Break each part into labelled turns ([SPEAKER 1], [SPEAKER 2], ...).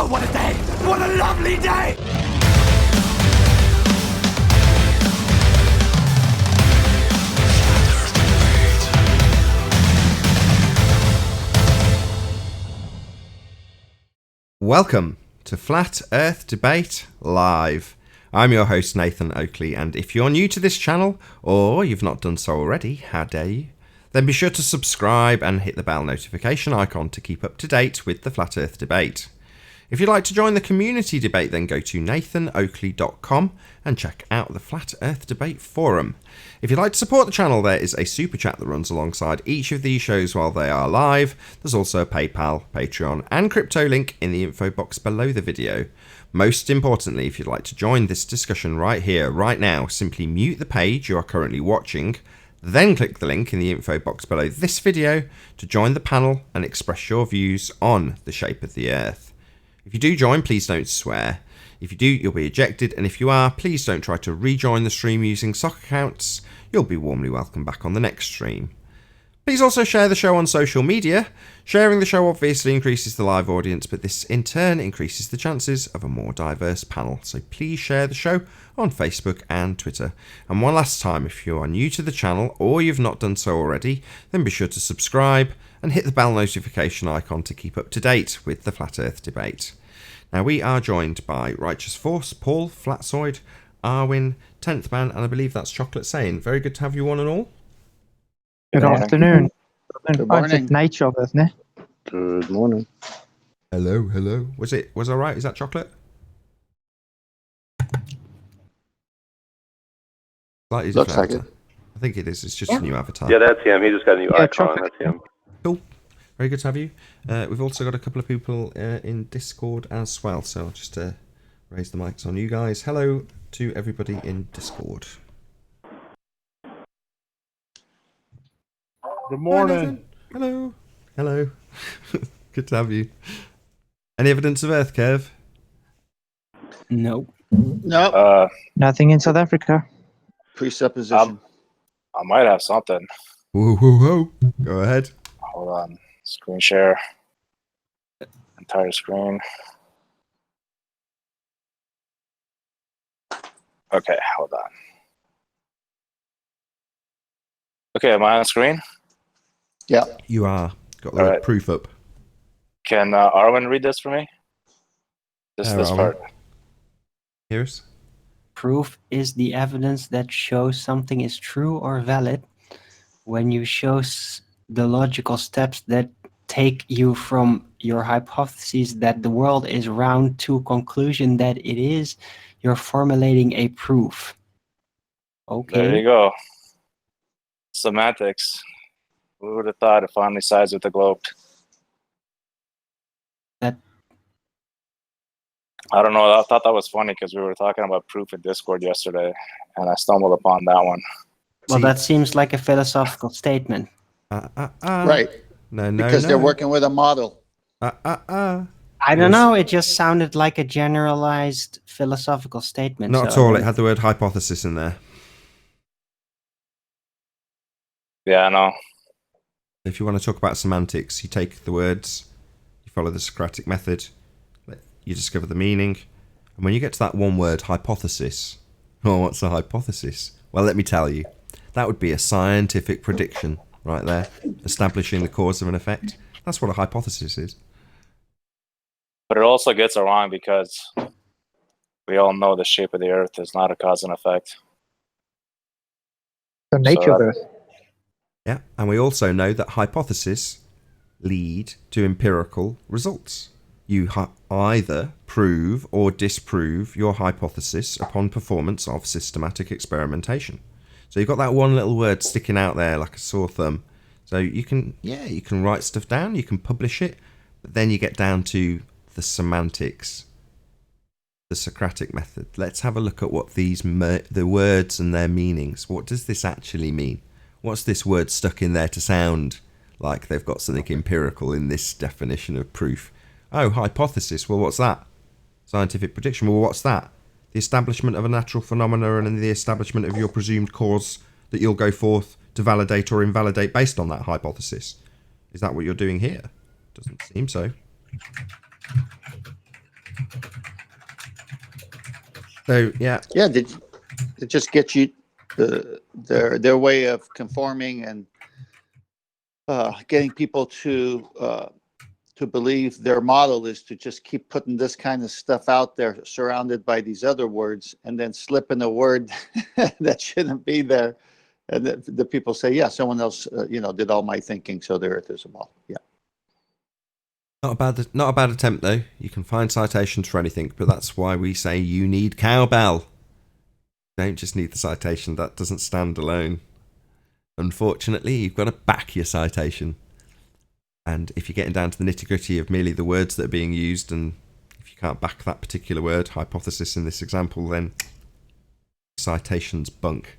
[SPEAKER 1] Oh, what a day! What a lovely day!
[SPEAKER 2] Welcome to Flat Earth Debate Live. I'm your host Nathan Oakley, and if you're new to this channel, or you've not done so already, how dare you, then be sure to subscribe and hit the bell notification icon to keep up to date with the Flat Earth Debate. If you'd like to join the community debate, then go to nathanoakley.com and check out the Flat Earth Debate forum. If you'd like to support the channel, there is a super chat that runs alongside each of these shows while they are live. There's also a PayPal, Patreon and crypto link in the info box below the video. Most importantly, if you'd like to join this discussion right here, right now, simply mute the page you are currently watching, then click the link in the info box below this video to join the panel and express your views on the shape of the Earth. If you do join, please don't swear. If you do, you'll be ejected, and if you are, please don't try to rejoin the stream using sock accounts. You'll be warmly welcome back on the next stream. Please also share the show on social media. Sharing the show obviously increases the live audience, but this in turn increases the chances of a more diverse panel. So please share the show on Facebook and Twitter. And one last time, if you are new to the channel or you've not done so already, then be sure to subscribe and hit the bell notification icon to keep up to date with the Flat Earth Debate. Now we are joined by Righteous Force, Paul, Flatsoid, Arwin, 10th Man, and I believe that's Chocolate Saying. Very good to have you one and all.
[SPEAKER 3] Good afternoon.
[SPEAKER 4] Good morning.
[SPEAKER 3] Night job, isn't it?
[SPEAKER 4] Good morning.
[SPEAKER 2] Hello. Was I right? Is that Chocolate?
[SPEAKER 4] Looks like it.
[SPEAKER 2] I think it is. It's just a new avatar.
[SPEAKER 5] Yeah, that's him. He just got a new icon.
[SPEAKER 3] Chocolate.
[SPEAKER 5] That's him.
[SPEAKER 2] Cool. Very good to have you. We've also got a couple of people in Discord as well, so I'll just raise the mics on you guys. Hello to everybody in Discord.
[SPEAKER 6] Good morning.
[SPEAKER 2] Hello. Good to have you. Any evidence of Earth, Kev?
[SPEAKER 3] No.
[SPEAKER 4] No.
[SPEAKER 3] Nothing in South Africa.
[SPEAKER 4] Presupposition.
[SPEAKER 6] I might have something.
[SPEAKER 2] Whoa. Go ahead.
[SPEAKER 6] Hold on. Screen share. Entire screen. Okay, hold on. Okay, am I on screen?
[SPEAKER 4] Yeah.
[SPEAKER 2] You are. Got the
[SPEAKER 6] All
[SPEAKER 2] word
[SPEAKER 6] right.
[SPEAKER 2] proof up.
[SPEAKER 6] Can Arwen read this for me? This
[SPEAKER 2] Arwen.
[SPEAKER 6] part.
[SPEAKER 2] Here's.
[SPEAKER 7] Proof is the evidence that shows something is true or valid. When you show the logical steps that take you from your hypothesis that the world is round to conclusion that it is, you're formulating a proof. Okay.
[SPEAKER 6] There you go. Semantics. Who would have thought it finally sides with the globe?
[SPEAKER 7] That-
[SPEAKER 6] I don't know. I thought that was funny because we were talking about proof in Discord yesterday, and I stumbled upon that one.
[SPEAKER 7] Well,
[SPEAKER 2] See-
[SPEAKER 7] that seems like a philosophical statement.
[SPEAKER 4] Right.
[SPEAKER 2] No.
[SPEAKER 4] Because they're working with a model.
[SPEAKER 7] I don't know. It just sounded like a generalized philosophical statement.
[SPEAKER 2] Not at all. It had the word hypothesis in there.
[SPEAKER 6] Yeah, I know.
[SPEAKER 2] If you want to talk about semantics, you take the words, you follow the Socratic method, you discover the meaning, and when you get to that one word, hypothesis, what's a hypothesis? Well, let me tell you, that would be a scientific prediction right there, establishing the cause of an effect. That's what a hypothesis is.
[SPEAKER 6] But it also gets it wrong because we all know the shape of the Earth is not a cause and effect.
[SPEAKER 3] The nature of Earth.
[SPEAKER 2] Yeah, and we also know that hypotheses lead to empirical results. You either prove or disprove your hypothesis upon performance of systematic experimentation. So you've got that one little word sticking out there like a sore thumb. So you can write stuff down, you can publish it, but then you get down to the semantics, the Socratic method. Let's have a look at what the words and their meanings. What does this actually mean? What's this word stuck in there to sound like they've got something empirical in this definition of proof? Oh, hypothesis. Well, what's that? Scientific prediction. Well, what's that? The establishment of a natural phenomenon and the establishment of your presumed cause that you'll go forth to validate or invalidate based on that hypothesis. Is that what you're doing here? Doesn't seem so. So yeah,
[SPEAKER 4] Yeah, it just gets you their way of conforming and getting people to believe their model is to just keep putting this kind of stuff out there, surrounded by these other words, and then slip in a word that shouldn't be there. And the people say, yeah, someone else, did all my thinking, so the earth is a ball. Yeah.
[SPEAKER 2] not a bad attempt though. You can find citations for anything, but that's why we say you need cowbell. You don't just need the citation. That doesn't stand alone. Unfortunately, you've got to back your citation. And if you're getting down to the nitty-gritty of merely the words that are being used, and if you can't back that particular word, hypothesis in this example, then citation's bunk.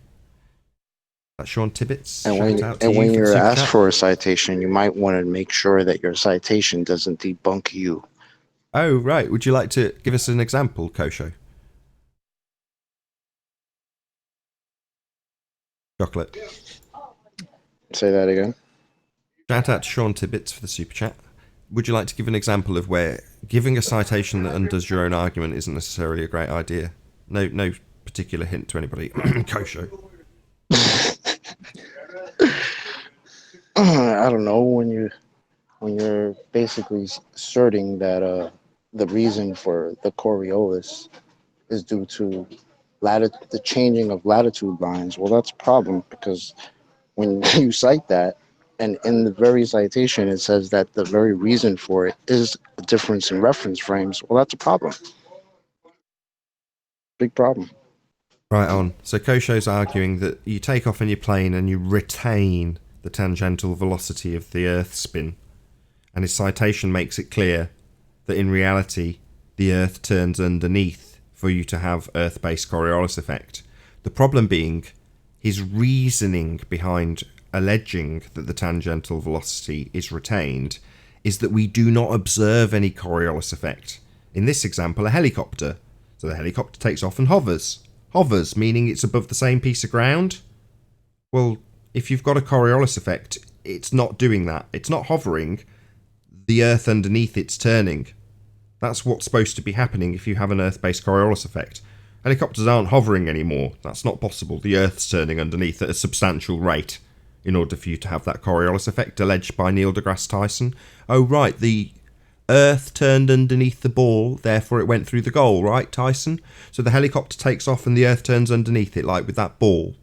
[SPEAKER 2] That's Sean Tibbetts.
[SPEAKER 5] And when you're asked for a citation, you might want to make sure that your citation doesn't debunk you.
[SPEAKER 2] Oh, right. Would you like to give us an example, Kosho? Chocolate.
[SPEAKER 5] Say that again.
[SPEAKER 2] Shout out to Sean Tibbetts for the super chat. Would you like to give an example of where giving a citation that undoes your own argument isn't necessarily a great idea? No particular hint to anybody. Kosho.
[SPEAKER 5] I don't know, when you're basically asserting that the reason for the Coriolis is due to the changing of latitude lines. Well, that's a problem, because when you cite that, and in the very citation it says that the very reason for it is a difference in reference frames, well, that's a problem. Big problem.
[SPEAKER 2] Right on. So Kosho's arguing that you take off in your plane and you retain the tangential velocity of the Earth's spin. And his citation makes it clear that in reality, the Earth turns underneath for you to have Earth-based Coriolis effect. The problem being his reasoning behind alleging that the tangential velocity is retained is that we do not observe any Coriolis effect. In this example, a helicopter. So the helicopter takes off and hovers. Hovers, meaning it's above the same piece of ground? Well, if you've got a Coriolis effect, it's not doing that. It's not hovering. The Earth underneath it's turning. That's what's supposed to be happening if you have an Earth-based Coriolis effect. Helicopters aren't hovering anymore. That's not possible. The Earth's turning underneath at a substantial rate in order for you to have that Coriolis effect alleged by Neil deGrasse Tyson. Oh, right, the Earth turned underneath the ball, therefore it went through the goal, right, Tyson? So the helicopter takes off and the Earth turns underneath it, like with that ball.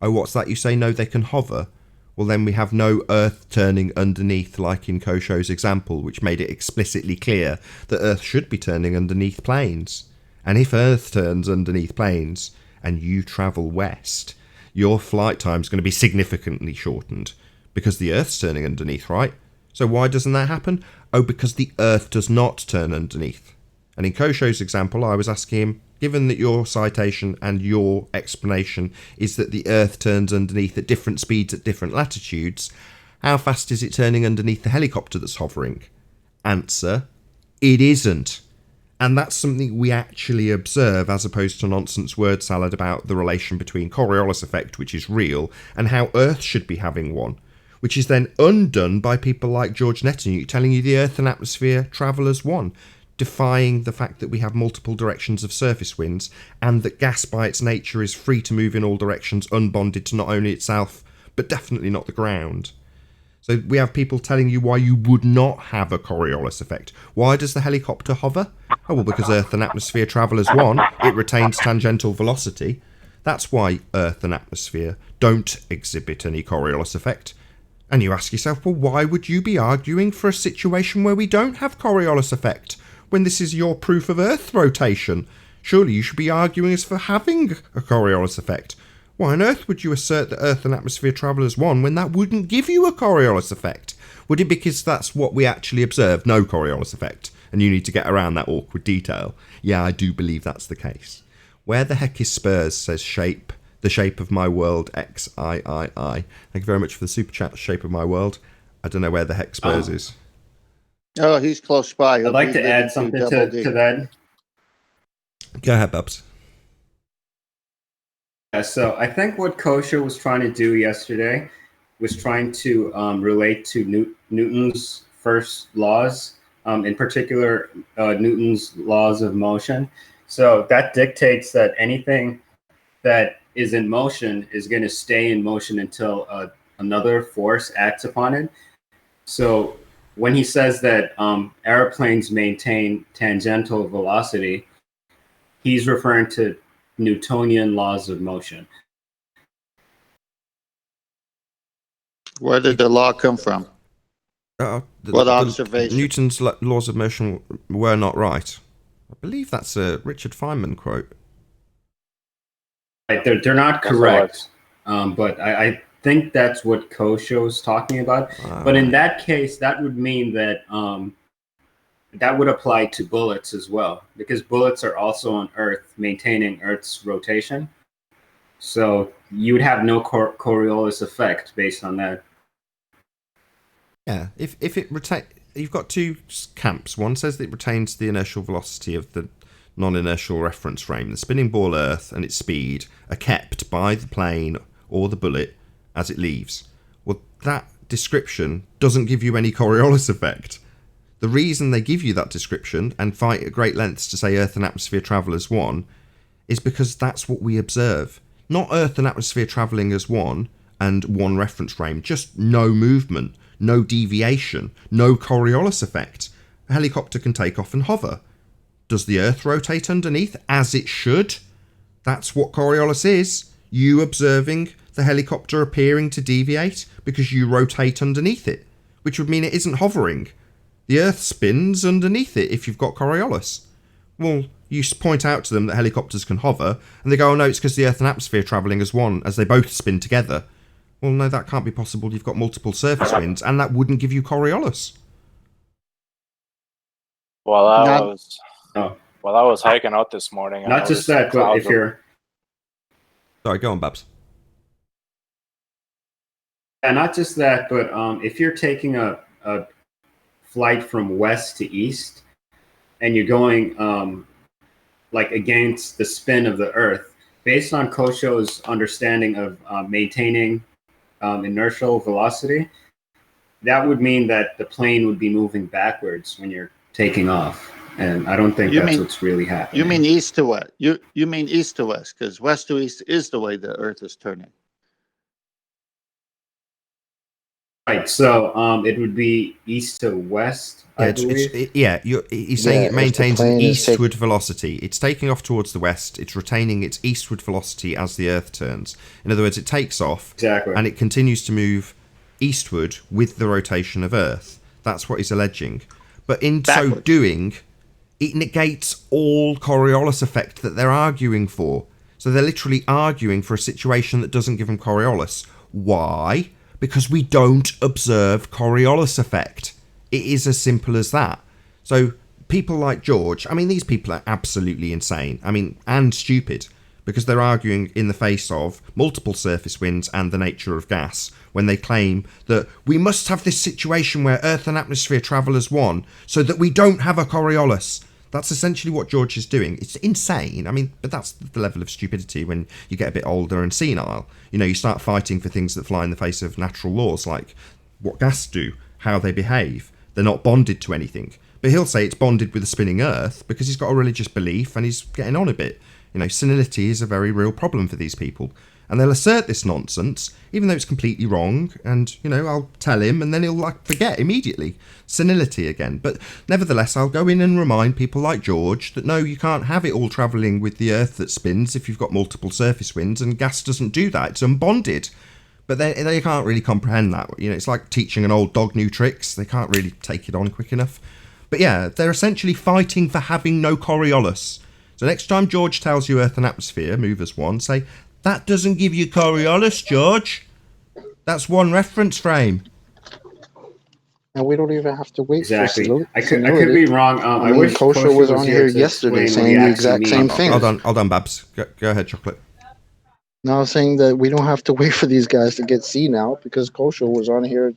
[SPEAKER 2] Oh, what's that? You say no, they can hover? Well, then we have no Earth turning underneath, like in Kosho's example, which made it explicitly clear that Earth should be turning underneath planes. And if Earth turns underneath planes and you travel west, your flight time is going to be significantly shortened because the Earth's turning underneath, right? So why doesn't that happen? Oh, because the Earth does not turn underneath. And in Kosho's example, I was asking him, given that your citation and your explanation is that the Earth turns underneath at different speeds at different latitudes, how fast is it turning underneath the helicopter that's hovering? Answer, it isn't. And that's something we actually observe, as opposed to nonsense word salad about the relation between Coriolis effect, which is real, and how Earth should be having one, which is then undone by people like George Netanyahu telling you the Earth and atmosphere travel as one, defying the fact that we have multiple directions of surface winds, and that gas by its nature is free to move in all directions, unbonded to not only itself, but definitely not the ground. So we have people telling you why you would not have a Coriolis effect. Why does the helicopter hover? Oh, well, because Earth and atmosphere travel as one. It retains tangential velocity. That's why Earth and atmosphere don't exhibit any Coriolis effect. And you ask yourself, well, why would you be arguing for a situation where we don't have Coriolis effect, when this is your proof of Earth rotation? Surely you should be arguing as for having a Coriolis effect. Why on earth would you assert that Earth and atmosphere travel as one when that wouldn't give you a Coriolis effect? Would it because that's what we actually observe, no Coriolis effect, and you need to get around that awkward detail? Yeah, I do believe that's the case. Where the heck is Spurs, says Shape, the shape of my world, XIII. Thank you very much for the super chat, Shape of my world. I don't know where the heck Spurs is.
[SPEAKER 4] Oh, he's close by.
[SPEAKER 8] I'd like to add something to that.
[SPEAKER 2] Go ahead, Babs.
[SPEAKER 8] Yeah, so I think what Kosha was trying to do yesterday was trying to relate to Newton's first laws, in particular Newton's laws of motion. So that dictates that anything that is in motion is going to stay in motion until another force acts upon it. So when he says that airplanes maintain tangential velocity, he's referring to Newtonian laws of motion.
[SPEAKER 4] Where did the law come from? What observation?
[SPEAKER 2] Newton's laws of motion were not right. I believe that's a Richard Feynman quote.
[SPEAKER 8] Right, they're not correct, but I think that's what Kosho is talking about. But in that case, that would mean that that would apply to bullets as well, because bullets are also on Earth, maintaining Earth's rotation. So you would have no Coriolis effect based on that.
[SPEAKER 2] Yeah, if it you've got two camps. One says that it retains the inertial velocity of the non-inertial reference frame. The spinning ball Earth and its speed are kept by the plane or the bullet as it leaves. Well, that description doesn't give you any Coriolis effect. The reason they give you that description and fight at great lengths to say Earth and atmosphere travel as one is because that's what we observe. Not Earth and atmosphere travelling as one and one reference frame, just no movement, no deviation, no Coriolis effect. A helicopter can take off and hover. Does the Earth rotate underneath as it should? That's what Coriolis is. You observing the helicopter appearing to deviate because you rotate underneath it, which would mean it isn't hovering. The Earth spins underneath it if you've got Coriolis. Well, you point out to them that helicopters can hover, and they go, oh no, it's because the Earth and atmosphere are travelling as one, as they both spin together. Well, no, that can't be possible. You've got multiple surface winds, and that wouldn't give you Coriolis.
[SPEAKER 6] While I was hiking out this morning,
[SPEAKER 8] Not just that, but if you're...
[SPEAKER 2] Sorry, go on, Babs.
[SPEAKER 8] Yeah, not just that, but if you're taking a flight from west to east, and you're going like against the spin of the Earth, based on Kosho's understanding of maintaining inertial velocity, that would mean that the plane would be moving backwards when you're taking off. And I don't think that's what's really happening.
[SPEAKER 4] You mean east to west? You mean east to west, because west to east is the way the Earth is turning.
[SPEAKER 8] Right, so it would be east to west, I believe.
[SPEAKER 2] He's saying it maintains an eastward velocity. It's taking off towards the west. It's retaining its eastward velocity as the Earth turns. In other words, it takes off and it continues to move eastward with the rotation of Earth. That's what he's alleging. But in so doing, it negates all Coriolis effect that they're arguing for. So they're literally arguing for a situation that doesn't give them Coriolis. Why? Because we don't observe Coriolis effect. It is as simple as that. So people like George, I mean, these people are absolutely insane. I mean, and stupid, because they're arguing in the face of multiple surface winds and the nature of gas when they claim that we must have this situation where Earth and atmosphere travel as one so that we don't have a Coriolis. That's essentially what George is doing. It's insane. I mean, but that's the level of stupidity when you get a bit older and senile. You know, you start fighting for things that fly in the face of natural laws, like what gas do, how they behave. They're not bonded to anything. But he'll say it's bonded with the spinning Earth because he's got a religious belief and he's getting on a bit. You know, senility is a very real problem for these people. And they'll assert this nonsense, even though it's completely wrong. And, you know, I'll tell him and then he'll forget immediately. Senility again. But nevertheless, I'll go in and remind people like George that no, you can't have it all travelling with the Earth that spins if you've got multiple surface winds, and gas doesn't do that. It's unbonded. But they can't really comprehend that. You know, it's like teaching an old dog new tricks. They can't really take it on quick enough. But yeah, they're essentially fighting for having no Coriolis. So next time George tells you Earth and atmosphere move as one, say, that doesn't give you Coriolis, George. That's one reference frame.
[SPEAKER 5] And we don't even have to wait for
[SPEAKER 8] I could be wrong. I wish
[SPEAKER 5] Kosho was on here yesterday saying the exact same thing.
[SPEAKER 2] Hold on, Babs. Go ahead, Chocolate.
[SPEAKER 5] No, I was saying that we don't have to wait for these guys to get C now because Kosho was on here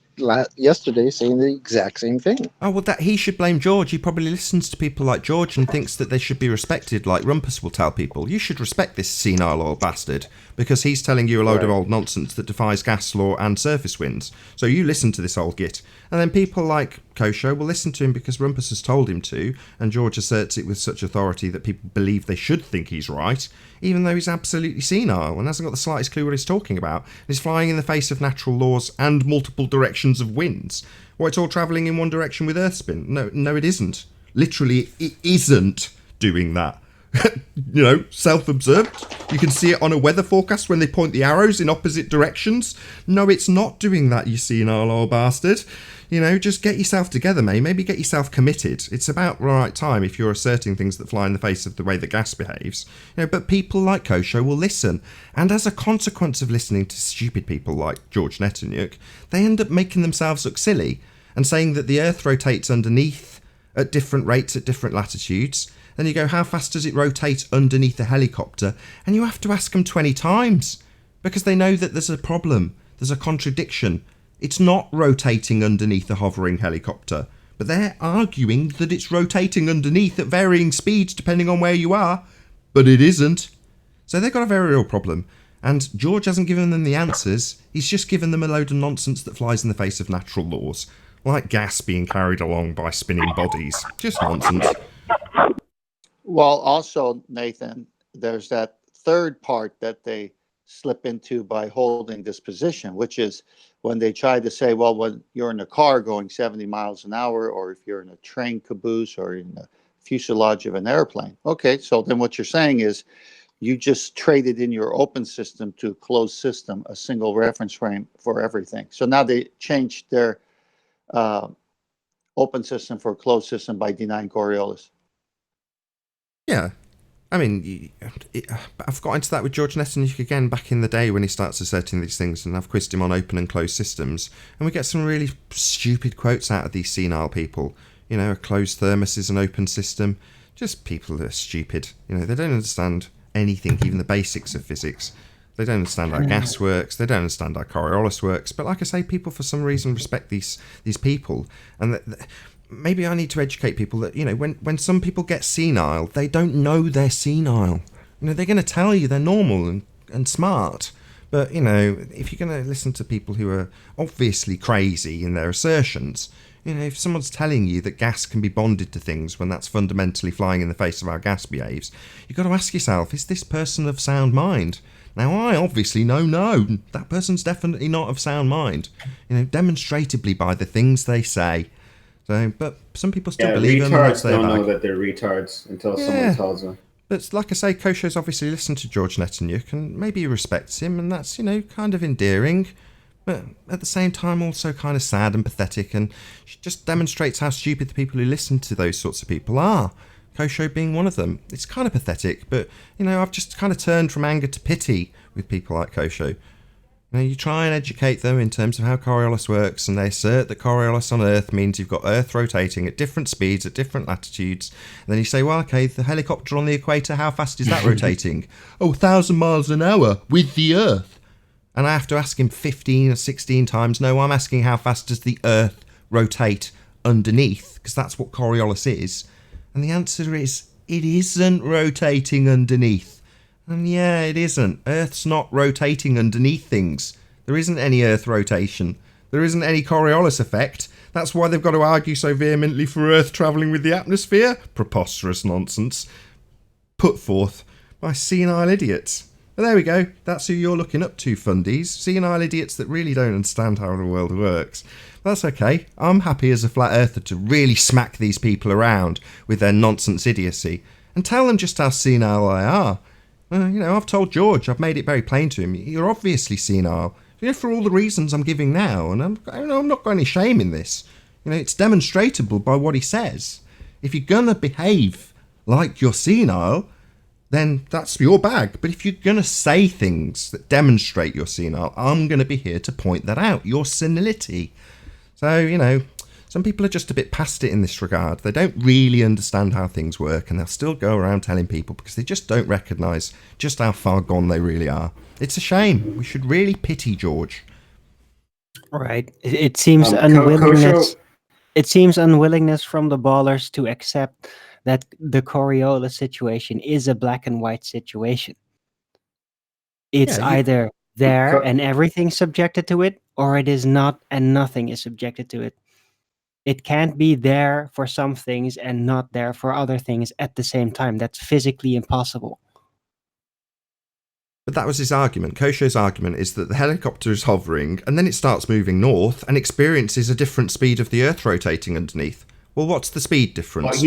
[SPEAKER 5] yesterday saying the exact same thing.
[SPEAKER 2] Oh, well, that he should blame George. He probably listens to people like George and thinks that they should be respected, like Rumpus will tell people. You should respect this senile old bastard, because he's telling you a load of old nonsense that defies gas law and surface winds. So you listen to this old git. And then people like Kosho will listen to him because Rumpus has told him to, and George asserts it with such authority that people believe they should think he's right, even though he's absolutely senile and hasn't got the slightest clue what he's talking about. He's flying in the face of natural laws and multiple directions of winds. Well, it's all travelling in one direction with Earth spin. No, it isn't. Literally, it isn't doing that. Self-observed. You can see it on a weather forecast when they point the arrows in opposite directions. No, it's not doing that, you senile old bastard. Just get yourself together, mate. Maybe get yourself committed. It's about the right time if you're asserting things that fly in the face of the way that gas behaves. But people like Kosho will listen. And as a consequence of listening to stupid people like George Netanyahu, they end up making themselves look silly and saying that the Earth rotates underneath at different rates at different latitudes. Then you go, how fast does it rotate underneath a helicopter? And you have to ask them 20 times because they know that there's a problem. There's a contradiction. It's not rotating underneath a hovering helicopter, but they're arguing that it's rotating underneath at varying speeds depending on where you are, but it isn't. So they've got a very real problem. And George hasn't given them the answers. He's just given them a load of nonsense that flies in the face of natural laws, like gas being carried along by spinning bodies. Just nonsense.
[SPEAKER 4] Well, also, Nathan, there's that third part that they slip into by holding this position, which is when they try to say, well, when you're in a car going 70 miles an hour, or if you're in a train caboose or in the fuselage of an airplane. Okay, so then what you're saying is you just traded in your open system to a closed system, a single reference frame for everything. So now they changed their open system for a closed system by denying Coriolis.
[SPEAKER 2] Yeah. I mean, I've got into that with George Netanyahu again back in the day when he starts asserting these things, and I've quizzed him on open and closed systems, and we get some really stupid quotes out of these senile people. A closed thermos is an open system. Just people that are stupid. They don't understand anything, even the basics of physics. They don't understand how gas works. They don't understand how Coriolis works. But like I say, people for some reason respect these people, and maybe I need to educate people that, when some people get senile, they don't know they're senile. They're going to tell you they're normal and smart. But, if you're going to listen to people who are obviously crazy in their assertions, if someone's telling you that gas can be bonded to things when that's fundamentally flying in the face of how gas behaves, you've got to ask yourself, is this person of sound mind? Now, I obviously know no, that person's definitely not of sound mind, demonstrably by the things they say. So, but some people still believe them.
[SPEAKER 8] Retards don't know that they're retards until someone tells them.
[SPEAKER 2] But like I say, Kosho's obviously listened to George Netanyahu and maybe he respects him, and that's, kind of endearing, but at the same time also kind of sad and pathetic, and just demonstrates how stupid the people who listen to those sorts of people are. Kosho being one of them. It's kind of pathetic, but, I've just kind of turned from anger to pity with people like Kosho. You try and educate them in terms of how Coriolis works, and they assert that Coriolis on Earth means you've got Earth rotating at different speeds, at different latitudes. And then you say, well, okay, the helicopter on the equator, how fast is that rotating? 1,000 miles an hour with the Earth. And I have to ask him 15 or 16 times, no, I'm asking how fast does the Earth rotate underneath, because that's what Coriolis is. And the answer is, it isn't rotating underneath. And yeah, it isn't. Earth's not rotating underneath things. There isn't any Earth rotation. There isn't any Coriolis effect. That's why they've got to argue so vehemently for Earth travelling with the atmosphere. Preposterous nonsense. Put forth by senile idiots. But there we go. That's who you're looking up to, fundies. Senile idiots that really don't understand how the world works. That's okay. I'm happy as a flat earther to really smack these people around with their nonsense idiocy and tell them just how senile they are. I've told George, I've made it very plain to him, you're obviously senile, for all the reasons I'm giving now, and I'm not got any shame in this. It's demonstrable by what he says. If you're going to behave like you're senile, then that's your bag. But if you're going to say things that demonstrate you're senile, I'm going to be here to point that out, your senility. So, some people are just a bit past it in this regard. They don't really understand how things work, and they'll still go around telling people because they just don't recognise just how far gone they really are. It's a shame. We should really pity George.
[SPEAKER 7] Right. It seems
[SPEAKER 8] Kosho,
[SPEAKER 7] It seems unwillingness from the ballers to accept that the Coriolis situation is a black and white situation. It's
[SPEAKER 2] Yeah,
[SPEAKER 7] either there
[SPEAKER 8] Co-
[SPEAKER 7] and everything's subjected to it, or it is not and nothing is subjected to it. It can't be there for some things and not there for other things at the same time. That's physically impossible.
[SPEAKER 2] but that was his argument. Kosho's argument is that the helicopter is hovering and then it starts moving north and experiences a different speed of the Earth rotating underneath. Well, what's the speed difference?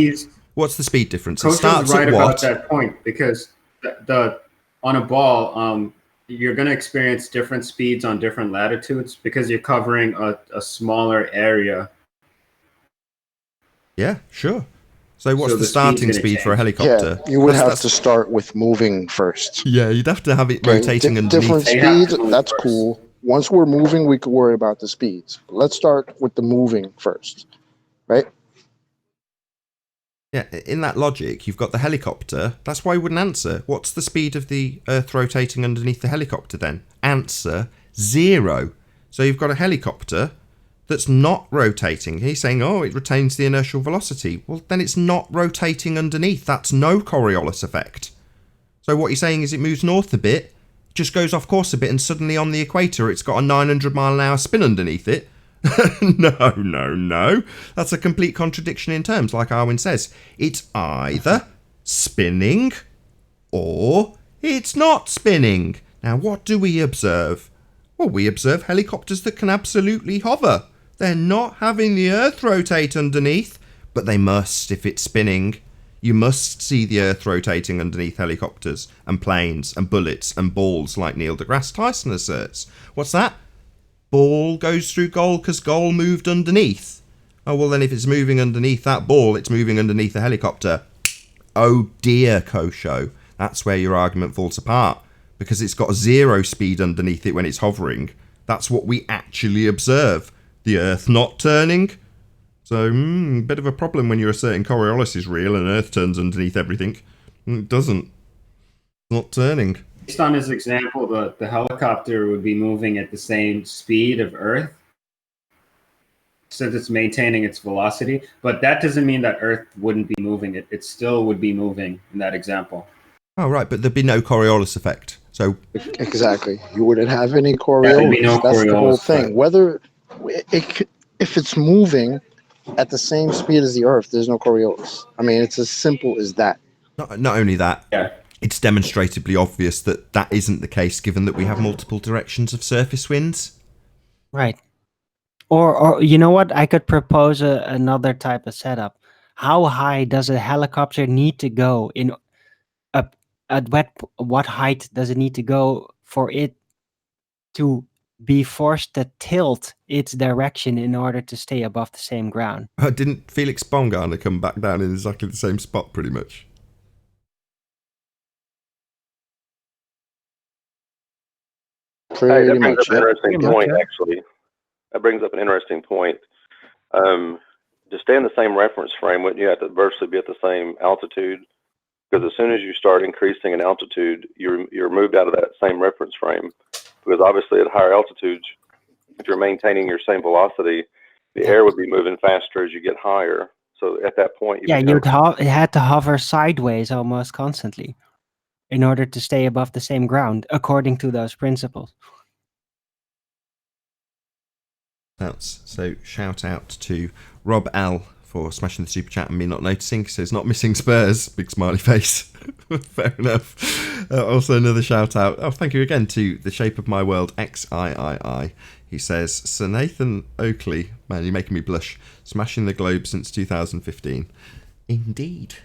[SPEAKER 2] What's the speed difference? It
[SPEAKER 8] Kosho's
[SPEAKER 2] starts
[SPEAKER 8] right
[SPEAKER 2] at
[SPEAKER 8] about
[SPEAKER 2] what?
[SPEAKER 8] that point because the on a ball, you're going to experience different speeds on different latitudes because you're covering a smaller area.
[SPEAKER 2] Yeah, sure. So what's
[SPEAKER 8] So
[SPEAKER 2] the
[SPEAKER 8] the speed's
[SPEAKER 2] starting
[SPEAKER 8] gonna
[SPEAKER 2] speed for a
[SPEAKER 8] change.
[SPEAKER 2] helicopter?
[SPEAKER 5] Yeah, you would have
[SPEAKER 2] That's-
[SPEAKER 5] to start with moving first.
[SPEAKER 2] Yeah, you'd have to have it
[SPEAKER 5] Okay,
[SPEAKER 2] rotating
[SPEAKER 5] different
[SPEAKER 2] underneath.
[SPEAKER 8] They have
[SPEAKER 5] speed,
[SPEAKER 8] to move
[SPEAKER 5] that's
[SPEAKER 8] first.
[SPEAKER 5] cool. Once we're moving, we could worry about the speeds. But let's start with the moving first, right?
[SPEAKER 2] Yeah, in that logic, you've got the helicopter. That's why you wouldn't answer. What's the speed of the Earth rotating underneath the helicopter then? Answer, 0. So you've got a helicopter that's not rotating. He's saying, oh, it retains the inertial velocity. Well, then it's not rotating underneath. That's no Coriolis effect. So what you're saying is it moves north a bit, just goes off course a bit, and suddenly on the equator it's got a 900 mile an hour spin underneath it. No. That's a complete contradiction in terms, like Arwin says. It's either spinning or it's not spinning. Now, what do we observe? Well, we observe helicopters that can absolutely hover. They're not having the Earth rotate underneath, but they must if it's spinning. You must see the Earth rotating underneath helicopters and planes and bullets and balls, like Neil deGrasse Tyson asserts. What's that? Ball goes through goal because goal moved underneath. Oh, well then if it's moving underneath that ball, it's moving underneath the helicopter. Oh dear, Kosho. That's where your argument falls apart. Because it's got 0 speed underneath it when it's hovering. That's what we actually observe. The Earth not turning. So, bit of a problem when you're asserting Coriolis is real and Earth turns underneath everything. It doesn't. It's not turning.
[SPEAKER 8] Based on his example, the helicopter would be moving at the same speed of Earth since it's maintaining its velocity. But that doesn't mean that Earth wouldn't be moving. It still would be moving in that example.
[SPEAKER 2] Oh, right, but there'd be no Coriolis effect. So
[SPEAKER 5] Exactly. You wouldn't have any Coriolis.
[SPEAKER 8] there'd be no
[SPEAKER 5] That's the whole
[SPEAKER 8] Coriolis
[SPEAKER 5] thing.
[SPEAKER 8] effect.
[SPEAKER 5] Whether if it's moving at the same speed as the Earth, there's no Coriolis. I mean, it's as simple as that.
[SPEAKER 2] not only that,
[SPEAKER 8] Yeah.
[SPEAKER 2] it's demonstrably obvious that that isn't the case given that we have multiple directions of surface winds.
[SPEAKER 7] Right. Or you know what? I could propose another type of setup. How high does a helicopter need to go at what height does it need to go for it to be forced to tilt its direction in order to stay above the same ground?
[SPEAKER 2] Didn't Felix Baumgartner come back down in exactly the same spot pretty much?
[SPEAKER 5] Pretty
[SPEAKER 9] That brings
[SPEAKER 5] much.
[SPEAKER 9] up an interesting
[SPEAKER 7] Pretty
[SPEAKER 9] point,
[SPEAKER 7] much, yeah.
[SPEAKER 9] actually. That brings up an interesting point. To stay in the same reference frame, wouldn't you have to virtually be at the same altitude? Because as soon as you start increasing in altitude, you're moved out of that same reference frame. Because obviously at higher altitudes, if you're maintaining your same velocity, the air would be moving faster as you get higher. So at that point, you become,
[SPEAKER 7] It had to hover sideways almost constantly in order to stay above the same ground, according to those principles.
[SPEAKER 2] So shout out to Rob L for smashing the super chat and me not noticing. He says not missing Spurs, big smiley face. Fair enough. Also another shout out. Oh, thank you again to the Shape of My World XIII. He says, Sir Nathan Oakley, man, you're making me blush. Smashing the globe since 2015. Indeed.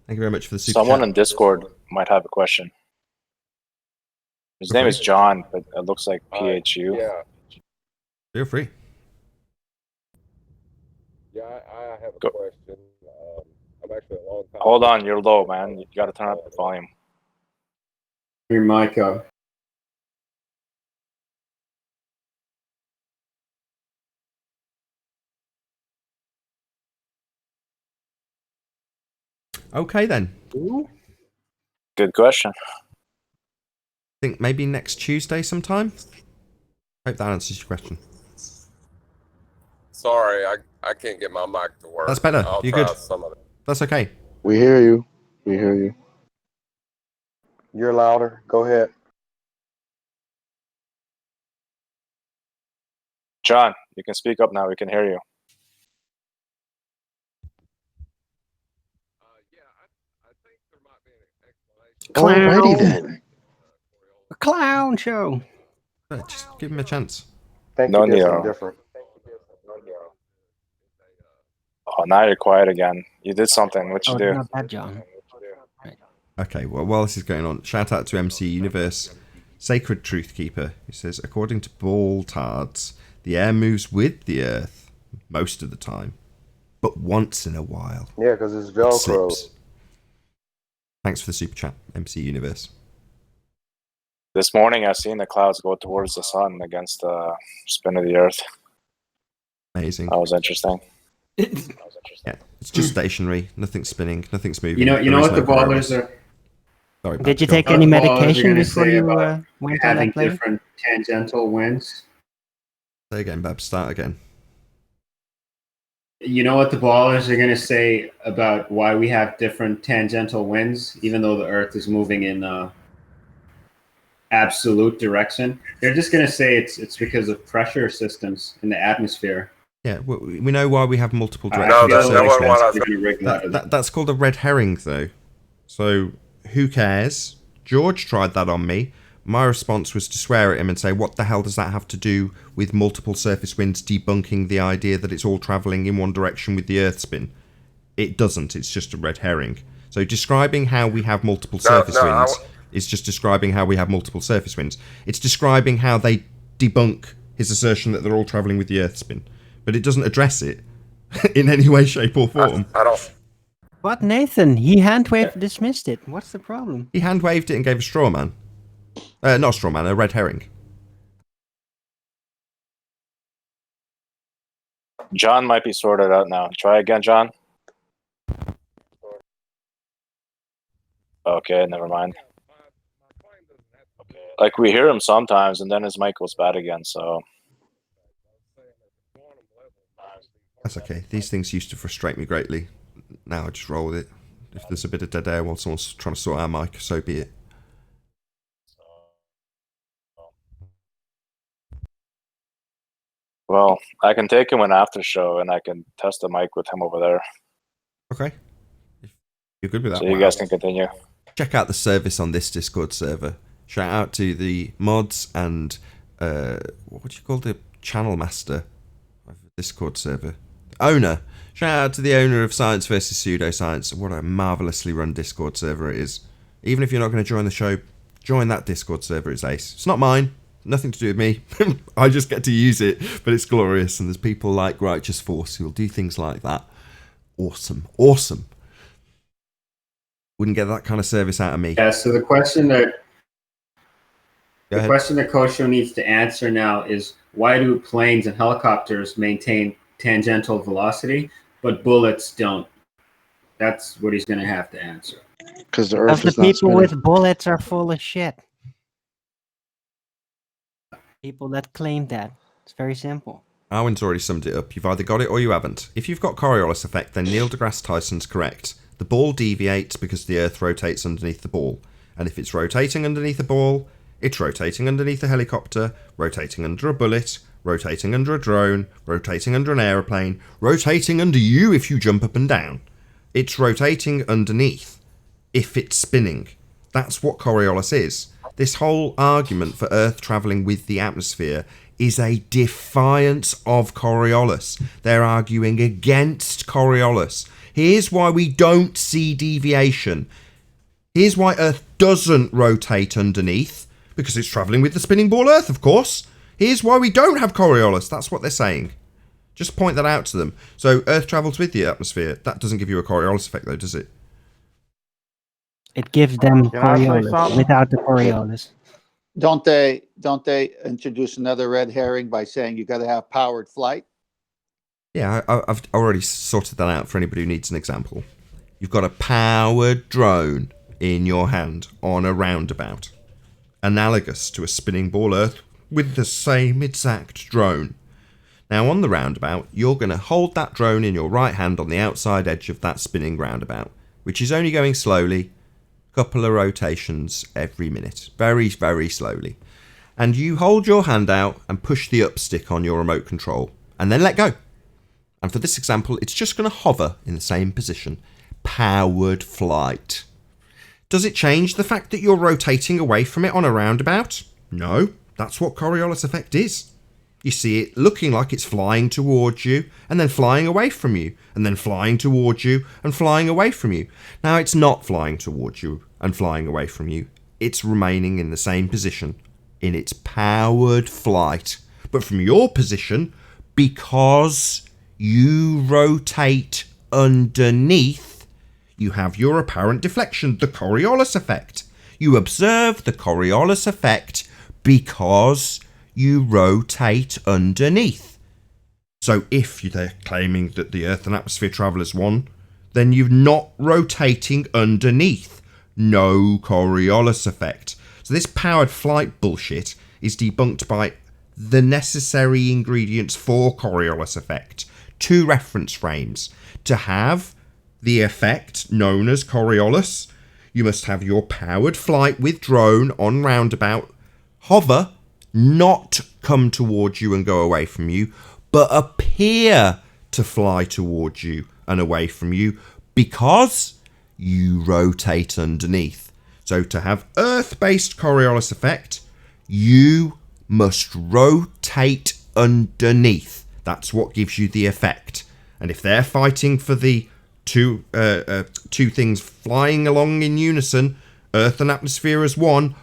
[SPEAKER 2] Thank you very much for the super
[SPEAKER 6] Someone
[SPEAKER 2] chat.
[SPEAKER 6] in Discord might have a question. His name is John, but it looks like PHU.
[SPEAKER 10] Yeah,
[SPEAKER 2] Feel free.
[SPEAKER 10] I have a
[SPEAKER 6] Go.
[SPEAKER 10] question. I'm actually a long time.
[SPEAKER 6] Hold on, you're low, man. You got to turn up the volume.
[SPEAKER 8] Your mic up.
[SPEAKER 2] Okay then.
[SPEAKER 6] Good question.
[SPEAKER 2] Think maybe next Tuesday sometime? Hope that answers your question.
[SPEAKER 10] Sorry, I can't get my mic to work.
[SPEAKER 2] That's better.
[SPEAKER 10] I'll
[SPEAKER 2] You're
[SPEAKER 10] try
[SPEAKER 2] good.
[SPEAKER 10] some of it.
[SPEAKER 2] That's okay.
[SPEAKER 5] We hear you. We hear you. You're louder. Go ahead.
[SPEAKER 6] John, you can speak up now. We can hear you.
[SPEAKER 10] I think there might be an explanation.
[SPEAKER 5] Alrighty then.
[SPEAKER 7] A clown show.
[SPEAKER 2] Just give him a chance.
[SPEAKER 5] Thank
[SPEAKER 6] No,
[SPEAKER 5] you did something
[SPEAKER 6] Neo.
[SPEAKER 5] different.
[SPEAKER 6] Oh, now you're quiet again. You did something. What you
[SPEAKER 7] Oh,
[SPEAKER 6] do?
[SPEAKER 7] not that, John.
[SPEAKER 2] Okay, well, while this is going on, shout out to MC Universe, Sacred Truth Keeper, who says, according to ball tards, the air moves with the earth most of the time, but once in a while.
[SPEAKER 5] Yeah, because it's
[SPEAKER 2] it
[SPEAKER 5] Velcro.
[SPEAKER 2] slips. Thanks for the super chat, MC Universe.
[SPEAKER 6] This morning, I seen the clouds go towards the sun against the spin of the earth.
[SPEAKER 2] Amazing.
[SPEAKER 6] That was interesting.
[SPEAKER 2] Yeah, it's just stationary. Nothing's spinning. Nothing's moving.
[SPEAKER 8] You know
[SPEAKER 2] There
[SPEAKER 8] what
[SPEAKER 2] is
[SPEAKER 8] the
[SPEAKER 2] no
[SPEAKER 8] ballers
[SPEAKER 2] Coriolis.
[SPEAKER 8] are
[SPEAKER 2] Sorry,
[SPEAKER 7] Did you
[SPEAKER 2] Pat, go
[SPEAKER 7] take
[SPEAKER 2] on.
[SPEAKER 7] any
[SPEAKER 8] What the ballers are
[SPEAKER 7] medication
[SPEAKER 8] gonna
[SPEAKER 7] before
[SPEAKER 8] say
[SPEAKER 7] you
[SPEAKER 8] about
[SPEAKER 7] went on
[SPEAKER 8] having
[SPEAKER 7] that play?
[SPEAKER 8] different tangential winds.
[SPEAKER 2] Say again, Babs. Start again.
[SPEAKER 8] You know what the ballers are going to say about why we have different tangential winds, even though the Earth is moving in absolute direction? They're just going to say it's because of pressure systems in the atmosphere.
[SPEAKER 2] Yeah, we know why we have multiple
[SPEAKER 8] I
[SPEAKER 2] directions.
[SPEAKER 8] feel
[SPEAKER 2] of
[SPEAKER 8] like
[SPEAKER 2] surface winds.
[SPEAKER 8] they're gonna rig that up.
[SPEAKER 2] That's called a red herring, though. So, who cares? George tried that on me. My response was to swear at him and say, what the hell does that have to do with multiple surface winds debunking the idea that it's all travelling in one direction with the Earth spin? It doesn't. It's just a red herring. So describing how we have multiple surface winds is just describing how we have multiple surface winds. It's describing how they debunk his assertion that they're all travelling with the Earth spin. But it doesn't address it in any way, shape or form.
[SPEAKER 10] I don't.
[SPEAKER 7] But Nathan, he hand-waved dismissed it. What's the problem?
[SPEAKER 2] He hand-waved it and gave a straw man. Not a straw man, a red herring.
[SPEAKER 6] John might be sorted out now. Try again, John. Okay, never mind. Like, we hear him sometimes, and then his mic goes bad again, so...
[SPEAKER 2] That's okay. These things used to frustrate me greatly. Now I just roll with it. If there's a bit of dead air while someone's trying to sort our mic, so be it.
[SPEAKER 6] Well, I can take him an after show, and I can test the mic with him over there.
[SPEAKER 2] Okay. If you're good with that.
[SPEAKER 6] So you guys can continue.
[SPEAKER 2] Check out the service on this Discord server. Shout out to the mods and what do you call the channel master of the Discord server? Owner. Shout out to the owner of Science vs. Pseudoscience. What a marvellously run Discord server it is. Even if you're not going to join the show, join that Discord server. It's ace. It's not mine. Nothing to do with me. I just get to use it, but it's glorious. And there's people like Righteous Force who will do things like that. Awesome. Awesome. Wouldn't get that kind of service out of me.
[SPEAKER 8] Yeah, so the question that
[SPEAKER 2] Go ahead.
[SPEAKER 8] question that Kosho needs to answer now is, why do planes and helicopters maintain tangential velocity, but bullets don't? That's what he's going to have to answer.
[SPEAKER 5] Because the
[SPEAKER 7] Because
[SPEAKER 5] Earth
[SPEAKER 7] the
[SPEAKER 5] is not
[SPEAKER 7] people
[SPEAKER 5] spinning.
[SPEAKER 7] with bullets are full of shit. People that claim that. It's very simple.
[SPEAKER 2] Arwen's already summed it up. You've either got it or you haven't. If you've got Coriolis effect, then Neil deGrasse Tyson's correct. The ball deviates because the Earth rotates underneath the ball. And if it's rotating underneath the ball, it's rotating underneath a helicopter, rotating under a bullet, rotating under a drone, rotating under an aeroplane, rotating under you if you jump up and down. It's rotating underneath if it's spinning. That's what Coriolis is. This whole argument for Earth travelling with the atmosphere is a defiance of Coriolis. They're arguing against Coriolis. Here's why we don't see deviation. Here's why Earth doesn't rotate underneath, because it's travelling with the spinning ball Earth, of course. Here's why we don't have Coriolis. That's what they're saying. Just point that out to them. So Earth travels with the atmosphere. That doesn't give you a Coriolis effect, though, does it?
[SPEAKER 7] It gives them
[SPEAKER 3] Can I say
[SPEAKER 7] Coriolis
[SPEAKER 3] something?
[SPEAKER 7] without the Coriolis.
[SPEAKER 4] Don't they introduce another red herring by saying you got to have powered flight?
[SPEAKER 2] Yeah, I've already sorted that out for anybody who needs an example. You've got a powered drone in your hand on a roundabout, analogous to a spinning ball Earth with the same exact drone. Now on the roundabout, you're going to hold that drone in your right hand on the outside edge of that spinning roundabout, which is only going slowly, a couple of rotations every minute, very, very slowly. And you hold your hand out and push the up stick on your remote control, and then let go. And for this example, it's just going to hover in the same position. Powered flight. Does it change the fact that you're rotating away from it on a roundabout? No, that's what Coriolis effect is. You see it looking like it's flying towards you and then flying away from you and then flying towards you and flying away from you. Now it's not flying towards you and flying away from you. It's remaining in the same position in its powered flight. But from your position, because you rotate underneath, you have your apparent deflection, the Coriolis effect. You observe the Coriolis effect because you rotate underneath. So if they're claiming that the Earth and atmosphere travel as one, then you're not rotating underneath. No Coriolis effect. So this powered flight bullshit is debunked by the necessary ingredients for Coriolis effect. 2 reference frames. To have the effect known as Coriolis, you must have your powered flight with drone on roundabout hover, not come towards you and go away from you, but appear to fly towards you and away from you because you rotate underneath. So to have Earth-based Coriolis effect, you must rotate underneath. That's what gives you the effect. And if they're fighting for the two things flying along in unison, Earth and atmosphere as one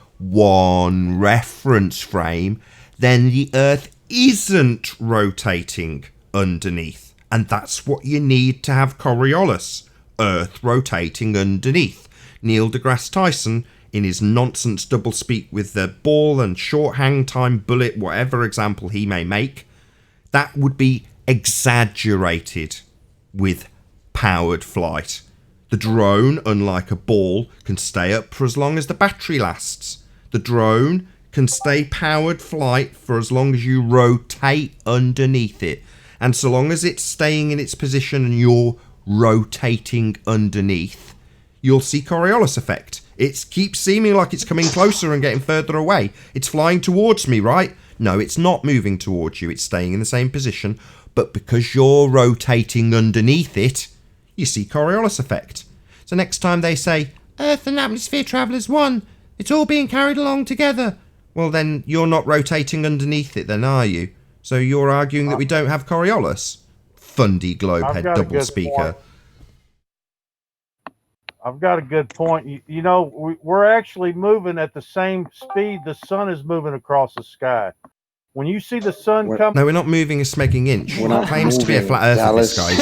[SPEAKER 2] reference frame, then the Earth isn't rotating underneath. And that's what you need to have Coriolis, Earth rotating underneath. Neil deGrasse Tyson, in his nonsense doublespeak with the ball and short hang time bullet, whatever example he may make, that would be exaggerated with powered flight. The drone, unlike a ball, can stay up for as long as the battery lasts. The drone can stay powered flight for as long as you rotate underneath it. And so long as it's staying in its position and you're rotating underneath, you'll see Coriolis effect. It keeps seeming like it's coming closer and getting further away. It's flying towards me, right? No, it's not moving towards you. It's staying in the same position. But because you're rotating underneath it, you see Coriolis effect. So next time they say, Earth and atmosphere travel as one, it's all being carried along together. Well, then you're not rotating underneath it then, are you? So you're arguing that we don't have Coriolis? Fundy globehead double speaker.
[SPEAKER 11] I've got a good point. You know, we're actually moving at the same speed the sun is moving across the sky. When you see the sun come...
[SPEAKER 2] No, we're not moving a smegging inch. It claims to be a flat earther, this guy.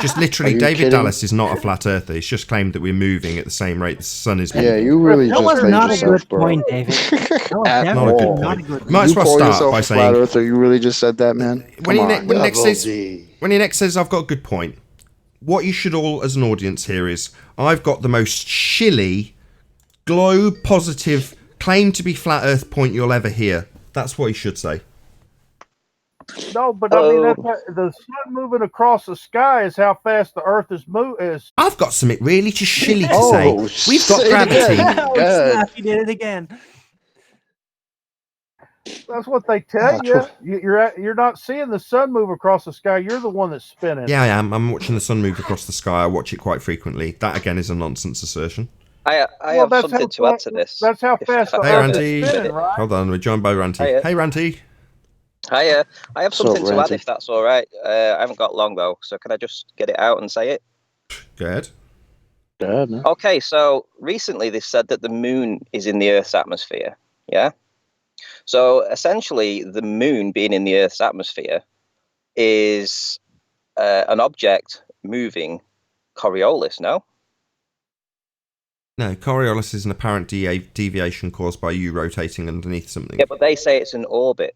[SPEAKER 2] Just literally, David
[SPEAKER 5] kidding?
[SPEAKER 2] Dallas is not a flat earther. He's just claimed that we're moving at the same rate the sun is moving.
[SPEAKER 5] Yeah, you really
[SPEAKER 7] That
[SPEAKER 5] just
[SPEAKER 7] was
[SPEAKER 5] played
[SPEAKER 7] not a
[SPEAKER 5] yourself,
[SPEAKER 7] good
[SPEAKER 5] bro.
[SPEAKER 7] point, David. That was
[SPEAKER 5] At
[SPEAKER 7] definitely
[SPEAKER 2] all.
[SPEAKER 7] not a good
[SPEAKER 2] Might as
[SPEAKER 5] You
[SPEAKER 2] well
[SPEAKER 5] call
[SPEAKER 2] start
[SPEAKER 5] yourself
[SPEAKER 2] by
[SPEAKER 5] a flat
[SPEAKER 2] saying...
[SPEAKER 5] earther, you really just said that, man?
[SPEAKER 2] When he
[SPEAKER 5] Come on.
[SPEAKER 2] next says, I've got a good point, what you should all, as an audience, hear is, I've got the most shilly, globe positive, claim to be flat earth point you'll ever hear. That's what he should say.
[SPEAKER 11] No, but I mean, the sun moving across the sky is how fast the Earth is moving.
[SPEAKER 2] I've got something really just shilly to
[SPEAKER 5] Oh,
[SPEAKER 2] say. We've got
[SPEAKER 5] say it
[SPEAKER 2] gravity.
[SPEAKER 5] again.
[SPEAKER 7] Oh,
[SPEAKER 5] God.
[SPEAKER 7] snap, he did it again.
[SPEAKER 11] That's what they tell you. You're not seeing the sun move across the sky. You're the one that's spinning.
[SPEAKER 2] Yeah, I am. I'm watching the sun move across the sky. I watch it quite frequently. That, again, is a nonsense assertion.
[SPEAKER 12] I
[SPEAKER 11] Well,
[SPEAKER 12] have something to add to this.
[SPEAKER 11] That's how fast the
[SPEAKER 2] Hey,
[SPEAKER 11] Earth
[SPEAKER 2] Ranty.
[SPEAKER 11] is spinning, right?
[SPEAKER 2] Hold on, we're joined by Ranty.
[SPEAKER 12] Hiya.
[SPEAKER 2] Hey, Ranty.
[SPEAKER 12] I have something to add,
[SPEAKER 5] Ranty?
[SPEAKER 12] if that's all right. I haven't got long though, so can I just get it out and say it?
[SPEAKER 2] Go ahead.
[SPEAKER 5] God, man.
[SPEAKER 12] Okay, so recently they said that the moon is in the Earth's atmosphere. Yeah. So essentially, the moon being in the Earth's atmosphere is an object moving Coriolis. No.
[SPEAKER 2] No, Coriolis is an apparent deviation caused by you rotating underneath something.
[SPEAKER 12] Yeah, but they say it's an orbit.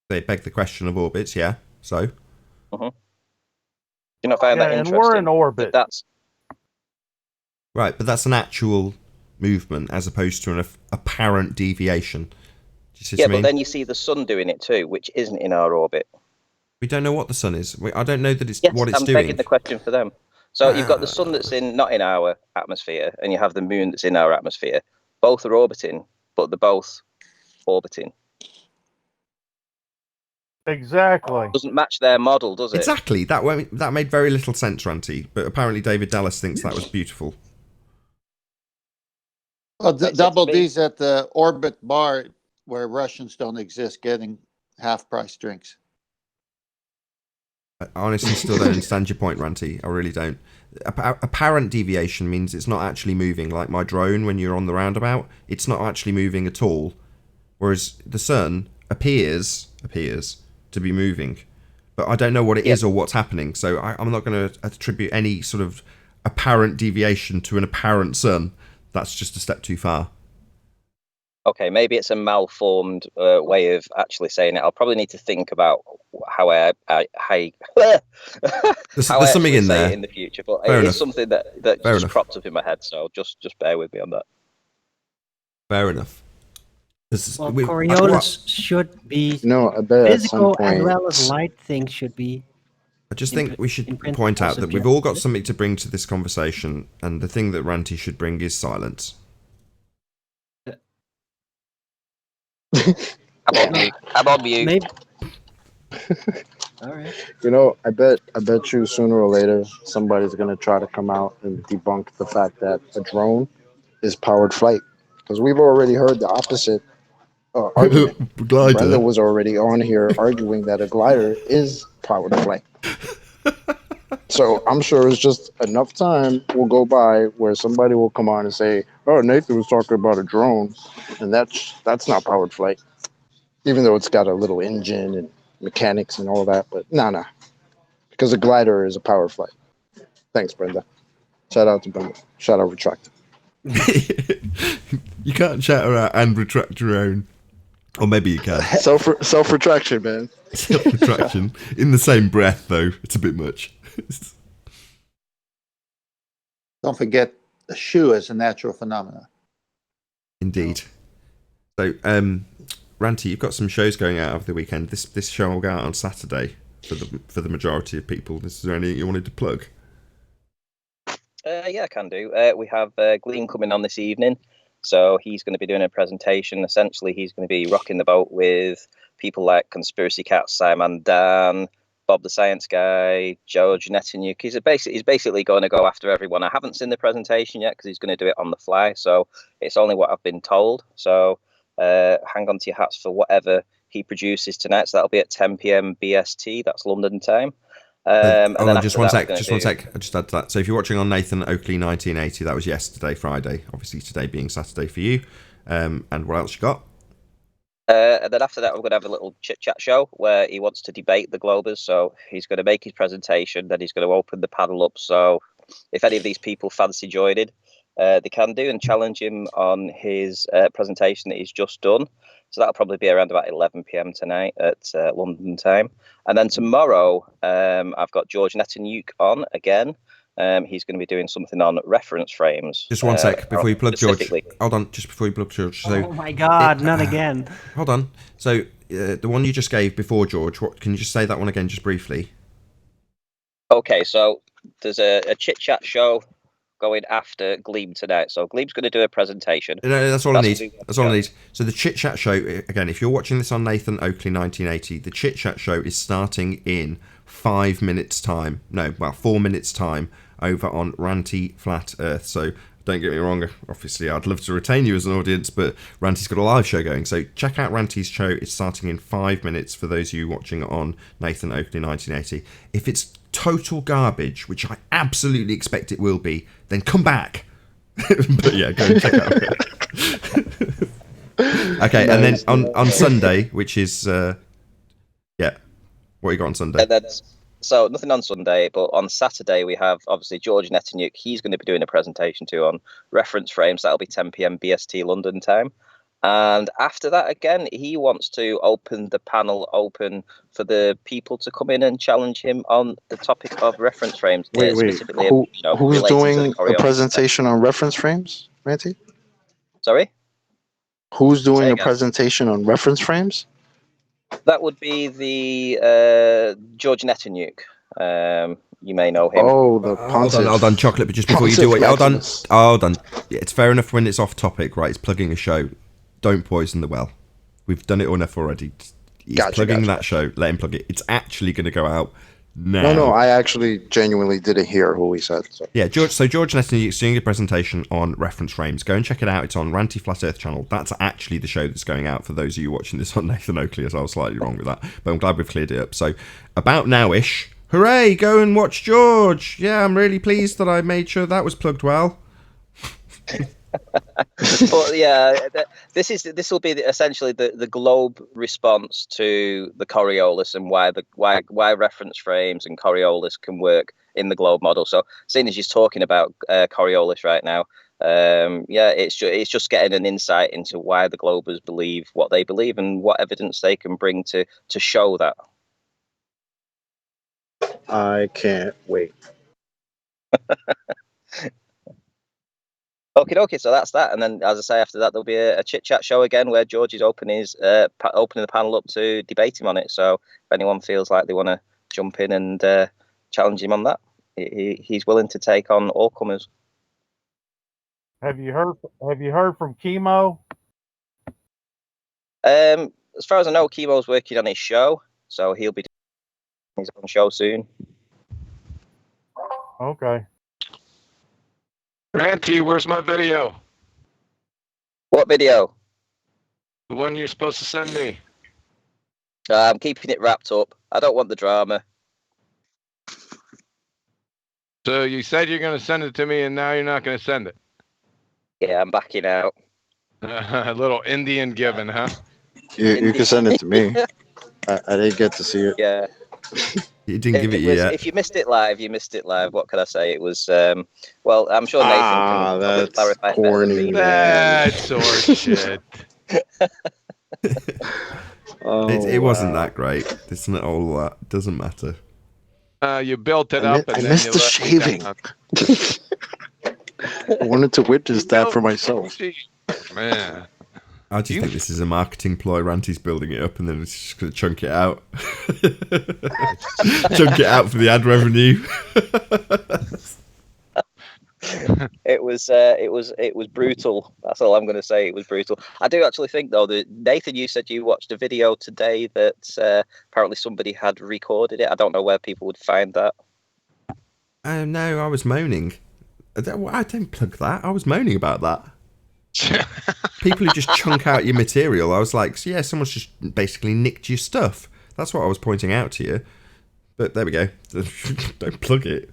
[SPEAKER 2] They beg the question of orbits, yeah. So?
[SPEAKER 12] You know, find that
[SPEAKER 11] and
[SPEAKER 12] interesting.
[SPEAKER 11] we're in orbit.
[SPEAKER 12] That's
[SPEAKER 2] Right, but that's an actual movement as opposed to an apparent deviation. you see
[SPEAKER 12] Yeah,
[SPEAKER 2] what I
[SPEAKER 12] but
[SPEAKER 2] mean?
[SPEAKER 12] then you see the sun doing it too, which isn't in our orbit.
[SPEAKER 2] We don't know what the sun is. I don't know that it's
[SPEAKER 12] Yes,
[SPEAKER 2] what it's
[SPEAKER 12] I'm
[SPEAKER 2] doing.
[SPEAKER 12] begging the question for them. So you've got the sun that's not in our atmosphere, and you have the moon that's in our atmosphere. Both are orbiting, but they're both orbiting.
[SPEAKER 11] Exactly.
[SPEAKER 12] Doesn't match their model, does it?
[SPEAKER 2] Exactly. That made very little sense, Ranty. But apparently David Dallas thinks that was beautiful.
[SPEAKER 4] Well, Double D's at the orbit bar where Russians don't exist, getting half-price drinks.
[SPEAKER 2] I honestly still don't understand your point, Ranty. I really don't. Apparent deviation means it's not actually moving, like my drone when you're on the roundabout. It's not actually moving at all. Whereas the sun appears to be moving. But I don't know what it is or what's happening. So I'm not going to attribute any sort of apparent deviation to an apparent sun. That's just a step too far.
[SPEAKER 12] Okay, maybe it's a malformed way of actually saying it. I'll probably need to think about how I
[SPEAKER 2] There's something in there
[SPEAKER 12] in the future, but
[SPEAKER 2] Fair
[SPEAKER 12] it
[SPEAKER 2] enough.
[SPEAKER 12] is something that
[SPEAKER 2] Fair
[SPEAKER 12] just
[SPEAKER 2] enough.
[SPEAKER 12] cropped up in my head. So just bear with me on that.
[SPEAKER 2] Fair enough.
[SPEAKER 7] Well, Coriolis should be
[SPEAKER 5] No, I bet at some
[SPEAKER 7] physical as
[SPEAKER 5] point.
[SPEAKER 7] well as light things should be.
[SPEAKER 2] I just
[SPEAKER 7] in
[SPEAKER 2] think we should
[SPEAKER 7] in principle
[SPEAKER 2] point out that we've all got
[SPEAKER 7] subjective.
[SPEAKER 2] something to bring to this conversation, and the thing that Ranty should bring is silence.
[SPEAKER 12] I'm on mute.
[SPEAKER 7] Maybe. All right.
[SPEAKER 5] You know, I bet you sooner or later somebody's gonna try to come out and debunk the fact that a drone is powered flight, because we've already heard the opposite argument.
[SPEAKER 2] Glider.
[SPEAKER 5] Brenda was already on here arguing that a glider is powered flight. So I'm sure it's just enough time will go by where somebody will come on and say, "Oh, Nathan was talking about a drone, and that's not powered flight," even though it's got a little engine and mechanics and all that. But nah, because a glider is a powered flight. Thanks, Brenda. Shout out to Brenda. Shout out Retract.
[SPEAKER 2] You can't chat her out and retract your own. Or maybe you can.
[SPEAKER 5] Self retraction, man.
[SPEAKER 2] Self-retraction. In the same breath, though. It's a bit much.
[SPEAKER 4] Don't forget, a shoe is a natural phenomenon.
[SPEAKER 2] Indeed. So, Ranty, you've got some shows going out over the weekend. This show will go out on Saturday for the majority of people. Is there anything you wanted to plug?
[SPEAKER 12] Yeah, I can do. We have Glean coming on this evening. So he's going to be doing a presentation. Essentially, he's going to be rocking the boat with people like Conspiracy Cat, Simon Dan, Bob the Science Guy, George Netanyahu. He's basically going to go after everyone. I haven't seen the presentation yet because he's going to do it on the fly. So it's only what I've been told. So hang on to your hats for whatever he produces tonight. So that'll be at 10 p.m. BST. That's London time. And then
[SPEAKER 2] just one sec. I just add to that. So if you're watching on Nathan Oakley 1980, that was yesterday, Friday. Obviously today being Saturday for you. And what else you got?
[SPEAKER 12] And then after that, we're going to have a little chit-chat show where he wants to debate the Globers. So he's going to make his presentation, then he's going to open the panel up. So if any of these people fancy joining, they can do, and challenge him on his presentation that he's just done. So that'll probably be around about 11 p.m. tonight at London time. And then tomorrow, I've got George Netanyahu on again. He's going to be doing something on reference frames.
[SPEAKER 2] Just one sec before you plug George. Hold on, just before you plug George. So,
[SPEAKER 7] Oh my God, not again.
[SPEAKER 2] Hold on. So the one you just gave before George, can you just say that one again just briefly?
[SPEAKER 12] Okay, so there's a chit-chat show going after Gleam tonight. So Gleam's going to do a presentation.
[SPEAKER 2] No, that's all I need. That's all I need. So the Chit Chat show, again, if you're watching this on Nathan Oakley 1980, the Chit Chat show is starting in 5 minutes time. No, well, 4 minutes time over on Ranty Flat Earth. So don't get me wrong, obviously I'd love to retain you as an audience, but Ranty's got a live show going. So check out Ranty's show. It's starting in 5 minutes for those of you watching on Nathan Oakley 1980. If it's total garbage, which I absolutely expect it will be, then come back. But yeah, go and check it out. Okay, and then on Sunday, which is what you got on Sunday?
[SPEAKER 12] And that's, so nothing on Sunday, but on Saturday we have obviously George Netanyahu. He's going to be doing a presentation too on reference frames. That'll be 10 p.m. BST London time. And after that, again, he wants to open the panel open for the people to come in and challenge him on the topic of reference frames.
[SPEAKER 5] Wait.
[SPEAKER 12] Specifically,
[SPEAKER 5] Who's doing a presentation on reference frames, Ranty?
[SPEAKER 12] Sorry?
[SPEAKER 5] Who's doing
[SPEAKER 12] Say
[SPEAKER 5] a
[SPEAKER 12] again.
[SPEAKER 5] presentation on reference frames?
[SPEAKER 12] That would be the George Netanyahu. You may know him.
[SPEAKER 5] Oh, the pontiff.
[SPEAKER 2] Hold on, Chocolate, but just before you do it, hold on. Yeah, it's fair enough when it's off topic, right? It's plugging a show. Don't poison the well. We've done it enough already. He's plugging that show. Let him plug it. It's actually going to go out now.
[SPEAKER 5] No, I actually genuinely didn't hear who he said. So.
[SPEAKER 2] Yeah, George Netanyahu is doing a presentation on reference frames. Go and check it out. It's on Ranty Flat Earth channel. That's actually the show that's going out for those of you watching this on Nathan Oakley, as I was slightly wrong with that. But I'm glad we've cleared it up. So about now-ish, hooray, go and watch George. Yeah, I'm really pleased that I made sure that was plugged well.
[SPEAKER 12] But yeah, this will be essentially the globe response to the Coriolis and why reference frames and Coriolis can work in the globe model. So seeing as he's talking about Coriolis right now, it's just getting an insight into why the globers believe what they believe and what evidence they can bring to show that.
[SPEAKER 5] I can't wait.
[SPEAKER 12] Okay, so that's that, and then as I say, after that there'll be a chit chat show again where George is opening the panel up to debate him on it. So if anyone feels like they want to jump in and challenge him on that, he's willing to take on all comers.
[SPEAKER 11] Have you heard from Chemo?
[SPEAKER 12] As far as I know, Chemo's working on his show, so he'll be doing his own show soon.
[SPEAKER 11] Okay.
[SPEAKER 10] Ranty, where's my video?
[SPEAKER 12] What video?
[SPEAKER 10] The one you're supposed to send me.
[SPEAKER 12] I'm keeping it wrapped up. I don't want the drama.
[SPEAKER 10] So you said you're going to send it to me, and now you're not going to send it.
[SPEAKER 12] Yeah, I'm backing out.
[SPEAKER 10] A little Indian giving, huh?
[SPEAKER 5] You can send it to me. I didn't get to see it.
[SPEAKER 12] Yeah.
[SPEAKER 2] You didn't give it yet.
[SPEAKER 12] If you missed it live, you missed it live. What can I say? It was, well, I'm sure Nathan can probably clarify it better than me.
[SPEAKER 10] That's horseshit.
[SPEAKER 2] It wasn't that great. It's not all that. It doesn't matter.
[SPEAKER 10] You built it up.
[SPEAKER 5] I missed the shaving. I wanted to witness that for myself.
[SPEAKER 10] Man.
[SPEAKER 2] I just think this is a marketing ploy. Ranty's building it up and then it's just going to chunk it out. Chunk it out for the ad revenue.
[SPEAKER 12] It was brutal. That's all I'm going to say. It was brutal. I do actually think, though, that Nathan, you said you watched a video today that apparently somebody had recorded it. I don't know where people would find that.
[SPEAKER 2] No, I was moaning. I don't plug that. I was moaning about that. People who just chunk out your material. I was like, so yeah, someone's just basically nicked your stuff. That's what I was pointing out to you. But there we go. Don't plug it.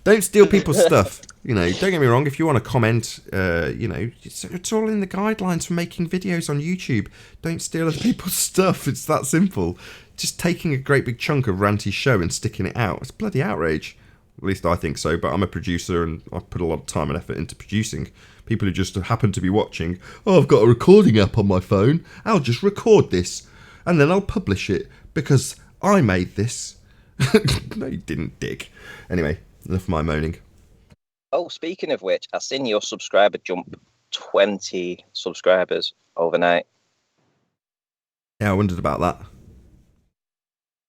[SPEAKER 2] Don't steal people's stuff. You know, don't get me wrong. If you want to comment, you know, it's all in the guidelines for making videos on YouTube. Don't steal other people's stuff. It's that simple. Just taking a great big chunk of Ranty's show and sticking it out. It's bloody outrage. At least I think so. But I'm a producer and I put a lot of time and effort into producing. People who just happen to be watching, oh, I've got a recording app on my phone. I'll just record this and then I'll publish it because I made this. No, you didn't, dick. Anyway, enough of my moaning.
[SPEAKER 12] Oh, speaking of which, I seen your subscriber jump 20 subscribers overnight.
[SPEAKER 2] Yeah, I wondered about that.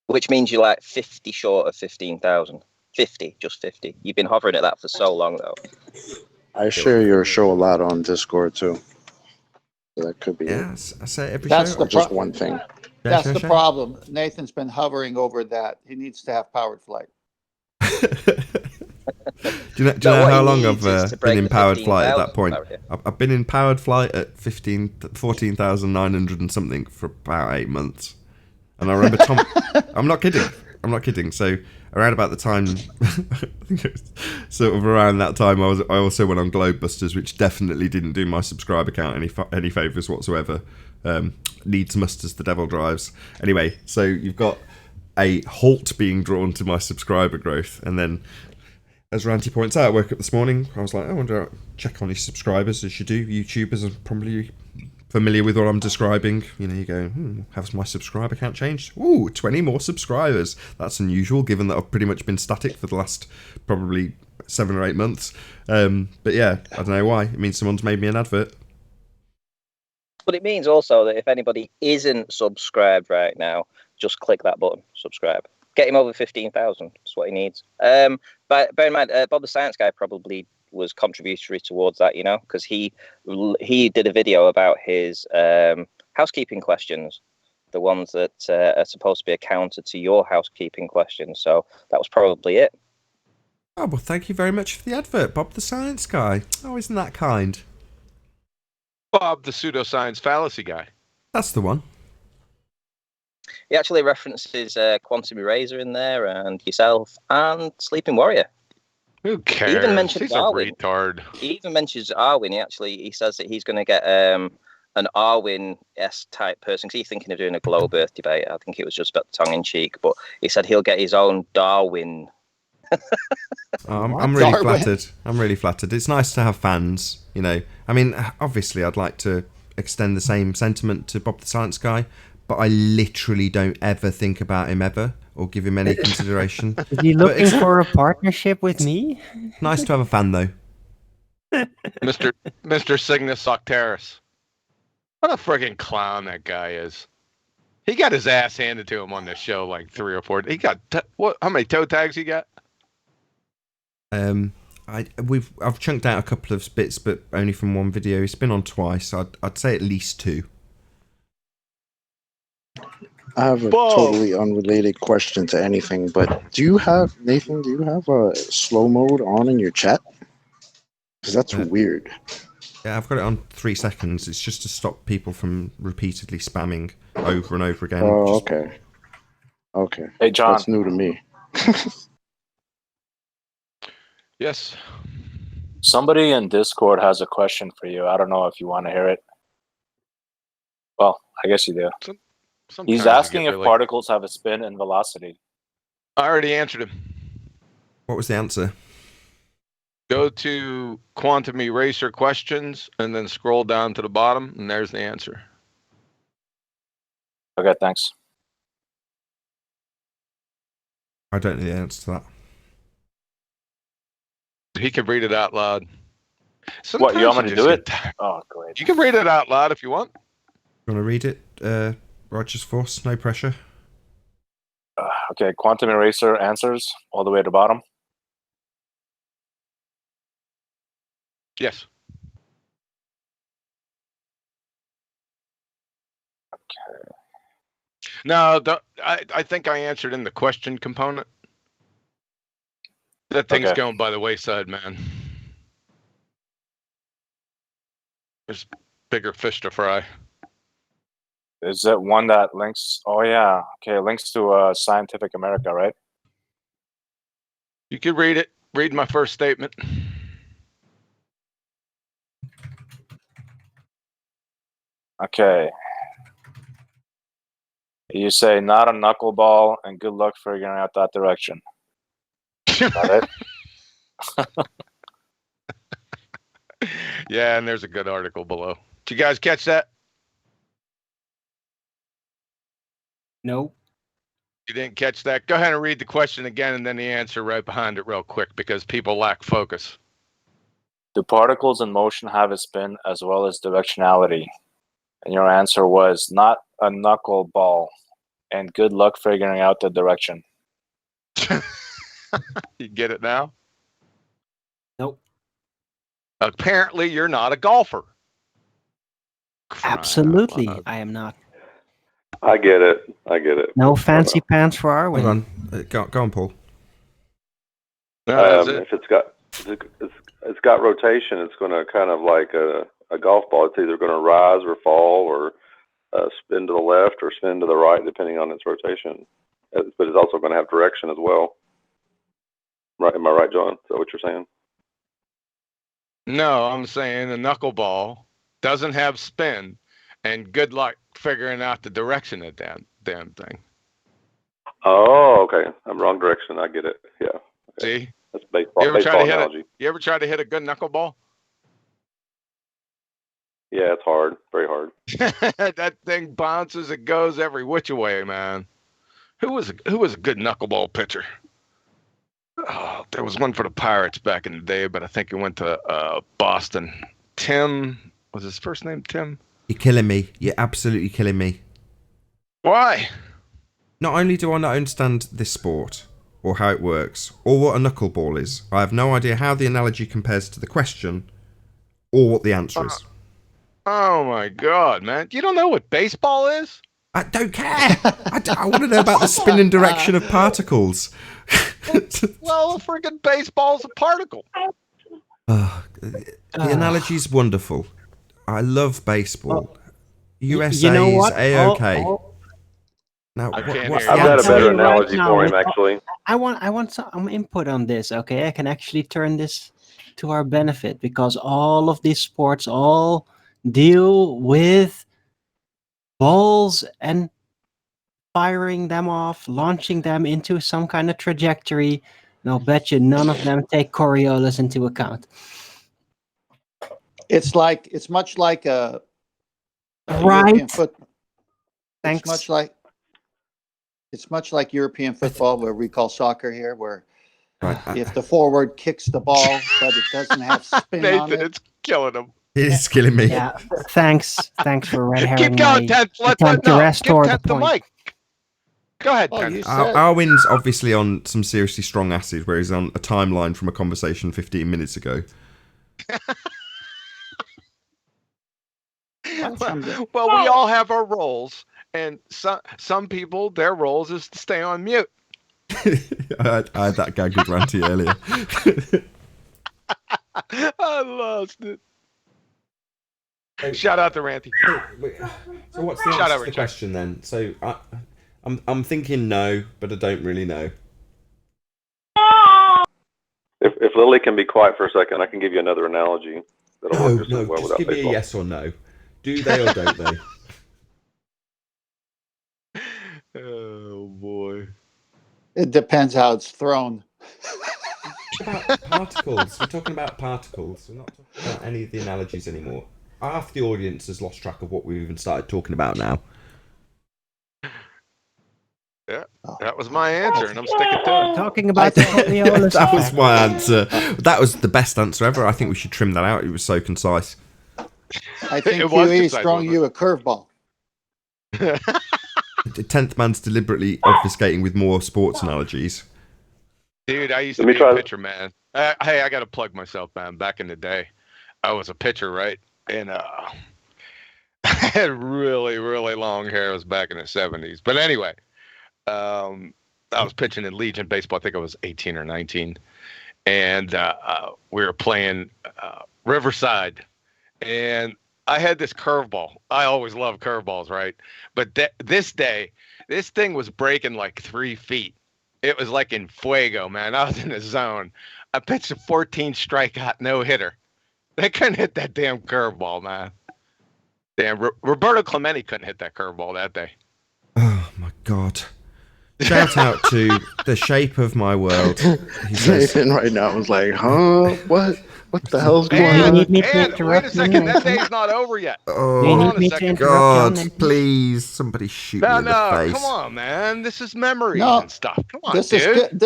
[SPEAKER 12] Which means you're like 50 short of 15,000. 50, just 50. You've been hovering at that for so long, though.
[SPEAKER 5] I share your show a lot on Discord, too. So that could be it.
[SPEAKER 2] I say it every
[SPEAKER 4] That's
[SPEAKER 2] show.
[SPEAKER 4] the
[SPEAKER 5] Just one thing.
[SPEAKER 4] That's the problem. Nathan's been hovering over that. He needs to have powered flight.
[SPEAKER 2] Do you know how long I've been in powered flight at that point? I've been in powered flight at 14,900 and something for about 8 months. And I remember Tom... I'm not kidding. So around about the time... I think it was sort of around that time, I also went on Globebusters, which definitely didn't do my subscriber count any favours whatsoever. Needs must as the devil drives. Anyway, so you've got a halt being drawn to my subscriber growth, and then, as Ranty points out, I woke up this morning, I was like, I wonder, check on his subscribers, as you do. YouTubers are probably familiar with what I'm describing. You know, you go, has my subscriber count changed? Ooh, 20 more subscribers. That's unusual, given that I've pretty much been static for the last probably 7 or 8 months. But yeah, I don't know why. It means someone's made me an advert.
[SPEAKER 12] But it means also that if anybody isn't subscribed right now, just click that button, subscribe. Get him over 15,000. That's what he needs. But bear in mind, Bob the Science Guy probably was contributory towards that, you know, because he did a video about his housekeeping questions, the ones that are supposed to be a counter to your housekeeping questions. So that was probably it.
[SPEAKER 2] Oh, well, thank you very much for the advert, Bob the Science Guy. Oh, isn't that kind?
[SPEAKER 13] Bob, the pseudoscience fallacy guy.
[SPEAKER 2] That's the one.
[SPEAKER 12] He actually references Quantum Eraser in there, and yourself, and Sleeping Warrior.
[SPEAKER 13] Who cares?
[SPEAKER 12] He even mentioned
[SPEAKER 13] He's
[SPEAKER 12] Darwin.
[SPEAKER 13] a retard.
[SPEAKER 12] He even mentions Arwin. He says that he's going to get an Arwin-esque type person, because he's thinking of doing a globe Earth debate. I think it was just about tongue in cheek, but he said he'll get his own Darwin.
[SPEAKER 2] I'm really flattered. I'm really flattered. It's nice to have fans, you know. I mean, obviously, I'd like to extend the same sentiment to Bob the Science Guy, but I literally don't ever think about him ever or give him any consideration.
[SPEAKER 7] Is he looking for a partnership with me?
[SPEAKER 2] Nice to have a fan, though.
[SPEAKER 13] Mr. Cygnus Octaris. What a friggin' clown that guy is. He got his ass handed to him on this show like 3 or 4. He got what? How many toe tags he got?
[SPEAKER 2] I've chunked out a couple of bits, but only from one video. It's been on twice. I'd say at least 2.
[SPEAKER 5] I have a totally unrelated question to anything, but Nathan, do you have a slow mode on in your chat? Because that's weird.
[SPEAKER 2] Yeah, I've got it on 3 seconds. It's just to stop people from repeatedly spamming over and over again.
[SPEAKER 5] Oh, okay. Okay.
[SPEAKER 6] Hey, John.
[SPEAKER 5] That's new to me.
[SPEAKER 13] Yes.
[SPEAKER 6] Somebody in Discord has a question for you. I don't know if you want to hear it. Well, I guess you do. He's asking if particles have a spin and velocity.
[SPEAKER 13] I already answered him.
[SPEAKER 2] What was the answer?
[SPEAKER 13] Go to quantum eraser questions and then scroll down to the bottom, and there's the answer.
[SPEAKER 6] Okay, thanks.
[SPEAKER 2] I don't know the answer to that.
[SPEAKER 13] He can read it out loud.
[SPEAKER 6] What, you want me to do it? Oh, great.
[SPEAKER 13] You can read it out loud if you want.
[SPEAKER 2] You want to read it? Rogers Force, no pressure.
[SPEAKER 6] Okay, quantum eraser answers all the way to the bottom.
[SPEAKER 13] Yes.
[SPEAKER 6] Okay.
[SPEAKER 13] No, I think I answered in the question component. That thing's going by the wayside, man. There's bigger fish to fry.
[SPEAKER 6] Is that one that links? Oh, yeah. Okay, links to Scientific America, right?
[SPEAKER 13] You could read it. Read my first statement.
[SPEAKER 6] Okay. You say not a knuckleball and good luck figuring out that direction. Got it?
[SPEAKER 13] Yeah, and there's a good article below. Did you guys catch that?
[SPEAKER 7] No.
[SPEAKER 13] You didn't catch that? Go ahead and read the question again and then the answer right behind it real quick, because people lack focus.
[SPEAKER 6] Do particles in motion have a spin as well as directionality? And your answer was not a knuckleball and good luck figuring out the direction.
[SPEAKER 13] You get it now?
[SPEAKER 7] Nope.
[SPEAKER 13] Apparently you're not a golfer.
[SPEAKER 7] Absolutely, I am not.
[SPEAKER 9] I get it. I get it.
[SPEAKER 7] No fancy pants for Arwin.
[SPEAKER 2] Hold on. Go on, Paul.
[SPEAKER 9] If it's got rotation, it's going to kind of like a golf ball. It's either going to rise or fall or spin to the left or spin to the right, depending on its rotation. But it's also going to have direction as well. Right? Am I right, John? Is that what you're saying?
[SPEAKER 13] No, I'm saying a knuckleball doesn't have spin, and good luck figuring out the direction of that damn thing.
[SPEAKER 9] Oh, okay. I'm wrong direction. I get it. Yeah. Okay.
[SPEAKER 13] See?
[SPEAKER 9] That's baseball.
[SPEAKER 13] You ever try to hit
[SPEAKER 9] analogy.
[SPEAKER 13] you ever try to hit a good knuckleball?
[SPEAKER 9] Yeah, it's hard. Very hard.
[SPEAKER 13] That thing bounces. It goes every which way, man. Who was a good knuckleball pitcher? Oh, there was one for the Pirates back in the day, but I think he went to Boston. Tim, was his first name Tim?
[SPEAKER 2] You're killing me. You're absolutely killing me.
[SPEAKER 13] Why?
[SPEAKER 2] Not only do I not understand this sport, or how it works, or what a knuckleball is, I have no idea how the analogy compares to the question, or what the answer is.
[SPEAKER 13] Oh my god, man. You don't know what baseball is?
[SPEAKER 2] I don't care. I want to know about the spin and direction of particles.
[SPEAKER 13] Well, friggin' baseball's a particle.
[SPEAKER 2] The analogy's wonderful. I love baseball. USA
[SPEAKER 7] you know
[SPEAKER 2] is
[SPEAKER 7] what?
[SPEAKER 2] A-OK. Now,
[SPEAKER 13] I can't
[SPEAKER 2] what's
[SPEAKER 13] hear
[SPEAKER 2] the
[SPEAKER 13] you.
[SPEAKER 9] I've got a
[SPEAKER 2] answer?
[SPEAKER 9] better
[SPEAKER 7] Right
[SPEAKER 9] analogy
[SPEAKER 7] now,
[SPEAKER 9] for him, actually.
[SPEAKER 7] I want some input on this. Okay, I can actually turn this to our benefit because all of these sports all deal with balls and firing them off, launching them into some kind of trajectory. And I'll bet you none of them take Coriolis into account.
[SPEAKER 4] It's much like a
[SPEAKER 7] Right.
[SPEAKER 4] European foot.
[SPEAKER 7] Thanks.
[SPEAKER 4] It's much like European football, where we call soccer here, where
[SPEAKER 2] Right.
[SPEAKER 4] if the forward kicks the ball, but it doesn't have spin on
[SPEAKER 13] Nathan,
[SPEAKER 4] it.
[SPEAKER 13] it's killing him.
[SPEAKER 2] It is killing me.
[SPEAKER 7] Yeah. Thanks for red herring
[SPEAKER 13] Keep going,
[SPEAKER 7] my
[SPEAKER 13] Tenth.
[SPEAKER 7] attempt to restore
[SPEAKER 13] give
[SPEAKER 7] the
[SPEAKER 13] Tenth the
[SPEAKER 7] point.
[SPEAKER 13] mic. Go ahead,
[SPEAKER 4] Oh,
[SPEAKER 13] Tenth.
[SPEAKER 4] you said
[SPEAKER 2] Arwin's obviously on some seriously strong acid, where he's on a timeline from a conversation 15 minutes ago.
[SPEAKER 13] Well, we all have our roles, and some people, their roles is to stay on mute.
[SPEAKER 2] I had that gag with Ranty earlier.
[SPEAKER 13] I lost it. Shout out to Ranty.
[SPEAKER 2] So what's the
[SPEAKER 13] Shout
[SPEAKER 2] answer
[SPEAKER 13] out,
[SPEAKER 2] to the
[SPEAKER 13] Richard.
[SPEAKER 2] question then? So I'm thinking no, but I don't really know.
[SPEAKER 9] If Lily can be quiet for a second, I can give you another analogy that'll work just as well
[SPEAKER 2] Just
[SPEAKER 9] without
[SPEAKER 2] give me a
[SPEAKER 9] baseball.
[SPEAKER 2] yes or no. Do they or don't they?
[SPEAKER 13] Oh boy.
[SPEAKER 4] it depends how it's thrown.
[SPEAKER 2] About particles. We're talking about particles. We're not talking about any of the analogies anymore. Half the audience has lost track of what we've even started talking about now.
[SPEAKER 13] Yeah, that was my answer, and I'm sticking to it.
[SPEAKER 7] Talking about the Coriolis
[SPEAKER 2] That was
[SPEAKER 7] effect.
[SPEAKER 2] my answer. That was the best answer ever. I think we should trim that out. It was so concise.
[SPEAKER 4] I think
[SPEAKER 13] It was
[SPEAKER 4] QE's
[SPEAKER 13] concise,
[SPEAKER 4] throwing
[SPEAKER 13] wasn't
[SPEAKER 4] you a curveball.
[SPEAKER 2] The 10th man's deliberately obfuscating with more sports analogies.
[SPEAKER 13] Dude, I used
[SPEAKER 9] Let
[SPEAKER 13] to
[SPEAKER 9] me
[SPEAKER 13] be
[SPEAKER 9] try
[SPEAKER 13] a
[SPEAKER 9] this.
[SPEAKER 13] pitcher, man. Hey, I got to plug myself, man. Back in the day, I was a pitcher, right? And I had really, really long hair. It was back in the 70s. But anyway, I was pitching in Legion baseball. I think I was 18 or 19. And we were playing Riverside. And I had this curveball. I always love curveballs, right? But this day, this thing was breaking like 3 feet. It was like in fuego, man. I was in the zone. I pitched a 14 strikeout, no hitter. They couldn't hit that damn curveball, man. Damn, Roberto Clemente couldn't hit that curveball that day.
[SPEAKER 2] Oh my god. Shout out to The Shape of My World. He says,
[SPEAKER 5] Nathan right now was like, huh? What the hell's going
[SPEAKER 7] you
[SPEAKER 13] And,
[SPEAKER 7] need me to
[SPEAKER 13] and wait
[SPEAKER 7] interrupt
[SPEAKER 13] a
[SPEAKER 7] you,
[SPEAKER 13] second, that
[SPEAKER 7] Nathan?
[SPEAKER 13] day's not over yet.
[SPEAKER 7] Do you
[SPEAKER 2] oh
[SPEAKER 7] need
[SPEAKER 13] on a
[SPEAKER 7] me to
[SPEAKER 13] second.
[SPEAKER 7] interrupt you on
[SPEAKER 2] god,
[SPEAKER 7] Nathan?
[SPEAKER 2] please, somebody shoot me
[SPEAKER 13] No,
[SPEAKER 2] in the face.
[SPEAKER 13] come on, man. This is memories
[SPEAKER 4] No,
[SPEAKER 13] and stuff. Come on,
[SPEAKER 4] This
[SPEAKER 13] dude.
[SPEAKER 4] is good.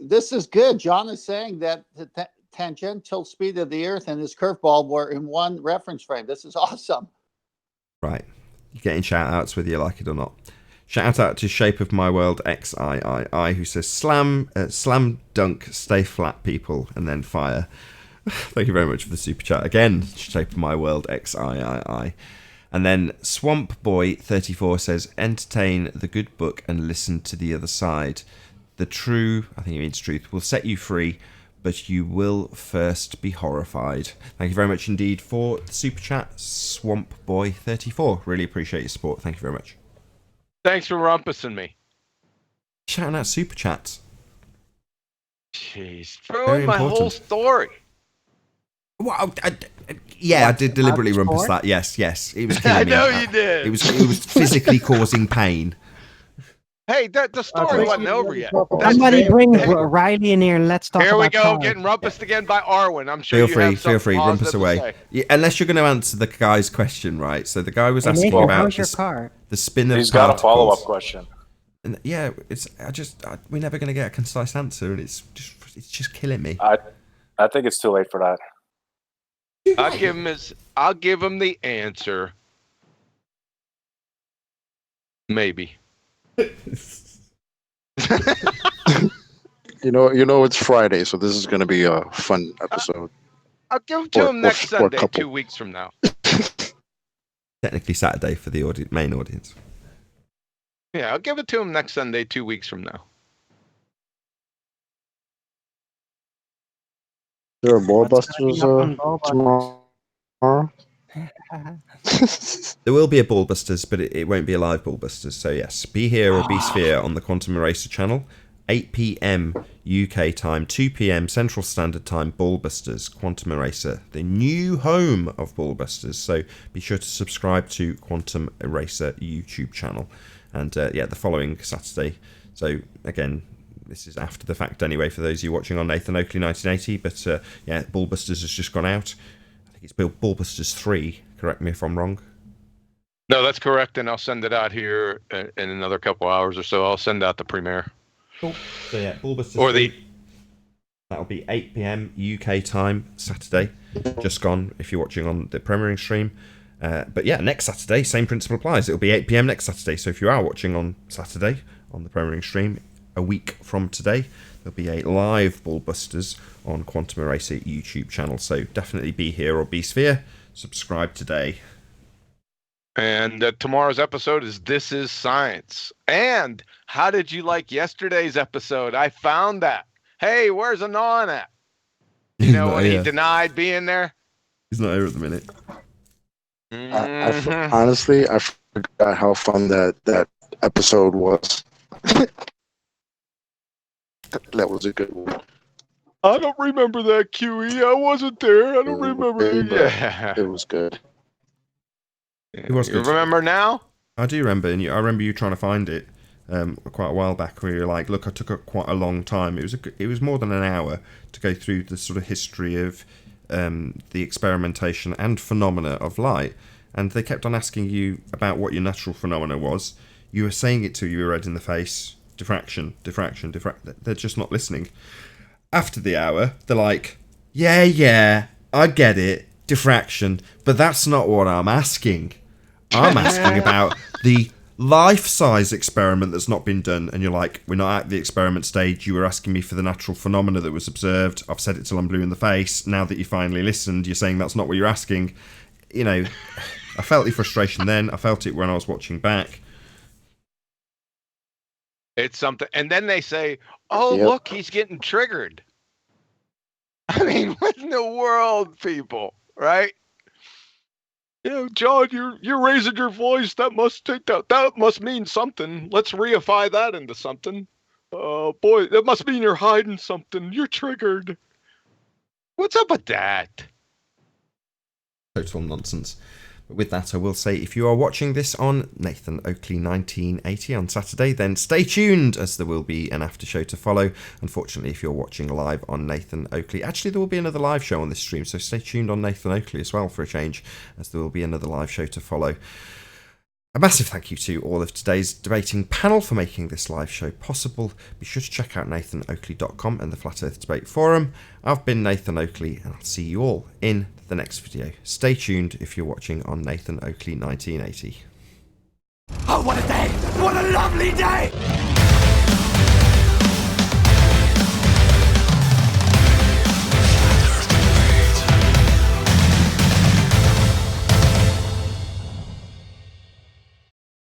[SPEAKER 4] This is good. John is saying that the tangential speed of the Earth and his curveball were in one reference frame. This is awesome.
[SPEAKER 2] Right. You're getting shout outs whether you like it or not. Shout out to Shape of My World XIII who says slam dunk, stay flat people, and then fire. Thank you very much for the super chat. Again, Shape of My World XIII. And then Swamp Boy 34 says entertain the good book and listen to the other side. The true, I think it means truth, will set you free, but you will first be horrified. Thank you very much indeed for the super chat, Swamp Boy 34. Really appreciate your support. Thank you very much.
[SPEAKER 13] Thanks for rumpusing me.
[SPEAKER 2] Shouting out super chats.
[SPEAKER 13] Jeez,
[SPEAKER 2] Very
[SPEAKER 13] throwing my
[SPEAKER 2] important.
[SPEAKER 13] whole story.
[SPEAKER 2] Well, I did deliberately rumpus that. Yes. It was killing
[SPEAKER 13] I
[SPEAKER 2] me.
[SPEAKER 13] know you did.
[SPEAKER 2] It was physically causing pain.
[SPEAKER 13] Hey, the story wasn't over yet.
[SPEAKER 7] Somebody
[SPEAKER 13] Hey,
[SPEAKER 7] bring Riley in here and let's talk
[SPEAKER 13] Here
[SPEAKER 7] about
[SPEAKER 13] we go,
[SPEAKER 7] cars.
[SPEAKER 13] getting rumpused again by Arwen. I'm sure
[SPEAKER 2] Feel
[SPEAKER 13] you
[SPEAKER 2] free,
[SPEAKER 13] have something
[SPEAKER 2] rumpus
[SPEAKER 13] positive to
[SPEAKER 2] away.
[SPEAKER 13] say.
[SPEAKER 2] Yeah, unless you're going to answer the guy's question, right? So the guy was
[SPEAKER 7] Hey,
[SPEAKER 2] asking
[SPEAKER 7] Nathan,
[SPEAKER 2] about
[SPEAKER 7] how's your car?
[SPEAKER 2] the spin of
[SPEAKER 6] He's got a
[SPEAKER 2] particles.
[SPEAKER 6] follow-up question.
[SPEAKER 2] And yeah, we're never going to get a concise answer, and it's just killing me.
[SPEAKER 6] I think it's too late for that.
[SPEAKER 13] I'll give him the answer. Maybe.
[SPEAKER 5] You know, it's Friday, so this is going to be a fun episode.
[SPEAKER 13] I'll give it to him next
[SPEAKER 5] or
[SPEAKER 13] Sunday,
[SPEAKER 5] couple.
[SPEAKER 13] 2 weeks from now.
[SPEAKER 2] Technically Saturday for the main audience.
[SPEAKER 13] Yeah, I'll give it to him next Sunday, 2 weeks from now.
[SPEAKER 5] There are ballbusters tomorrow.
[SPEAKER 2] There will be a Ballbusters, but it won't be a live Ballbusters. So yes, be here or be sphere on the Quantum Eraser channel. 8 p.m. UK time, 2 p.m. Central Standard Time, Ballbusters, Quantum Eraser, the new home of Ballbusters. So be sure to subscribe to Quantum Eraser YouTube channel. And yeah, the following Saturday. So again, this is after the fact anyway for those of you watching on Nathan Oakley 1980. But yeah, Ballbusters has just gone out. I think it's Ballbusters 3. Correct me if I'm wrong.
[SPEAKER 13] No, that's correct, and I'll send it out here in another couple hours or so. I'll send out the premiere.
[SPEAKER 2] Cool. So yeah, Ballbusters.
[SPEAKER 13] Or the...
[SPEAKER 2] That'll be 8 p.m. UK time, Saturday. Just gone if you're watching on the premiering stream. But yeah, next Saturday, same principle applies. It'll be 8 p.m. next Saturday. So if you are watching on Saturday on the premiering stream, a week from today, there'll be a live Ballbusters on Quantum Eraser YouTube channel. So definitely be here or be sphere. Subscribe today.
[SPEAKER 13] And tomorrow's episode is This is Science. And how did you like yesterday's episode? I found that. Hey, where's Anon at? You know when he denied being there?
[SPEAKER 2] He's not here at the minute.
[SPEAKER 5] Honestly, I forgot how fun that episode was. That was a good one.
[SPEAKER 13] I don't remember that, QE. I wasn't there. I don't remember it. Yeah.
[SPEAKER 5] It was good.
[SPEAKER 2] It was good.
[SPEAKER 13] You remember now?
[SPEAKER 2] I do remember, and I remember you trying to find it quite a while back, where you're like, "Look, I took quite a long time. It was more than an hour to go through the sort of history of the experimentation and phenomena of light." And they kept on asking you about what your natural phenomena was. You were saying it till you were red in the face. Diffraction. They're just not listening. After the hour, they're like, "Yeah, I get it, diffraction, but that's not what I'm asking. I'm asking about the life-size experiment that's not been done." And you're like, "We're not at the experiment stage. You were asking me for the natural phenomena that was observed. I've said it till I'm blue in the face. Now that you finally listened, you're saying that's not what you're asking." You know, I felt the frustration then. I felt it when I was watching back.
[SPEAKER 13] It's something. And then they say, "Oh, look, he's getting triggered." I mean, what in the world, people, right? You know, John, you're raising your voice. That must mean something. Let's reify that into something. Oh boy, that must mean you're hiding something. You're triggered. What's up with that?
[SPEAKER 2] Total nonsense. But with that, I will say, if you are watching this on Nathan Oakley 1980 on Saturday, then stay tuned, as there will be an after show to follow. Unfortunately, if you're watching live on Nathan Oakley, actually there will be another live show on this stream, so stay tuned on Nathan Oakley as well for a change, as there will be another live show to follow. A massive thank you to all of today's debating panel for making this live show possible. Be sure to check out nathanoakley.com and the Flat Earth Debate Forum. I've been Nathan Oakley, and I'll see you all in the next video. Stay tuned if you're watching on Nathan Oakley 1980.
[SPEAKER 1] Oh, what a day! What a lovely day!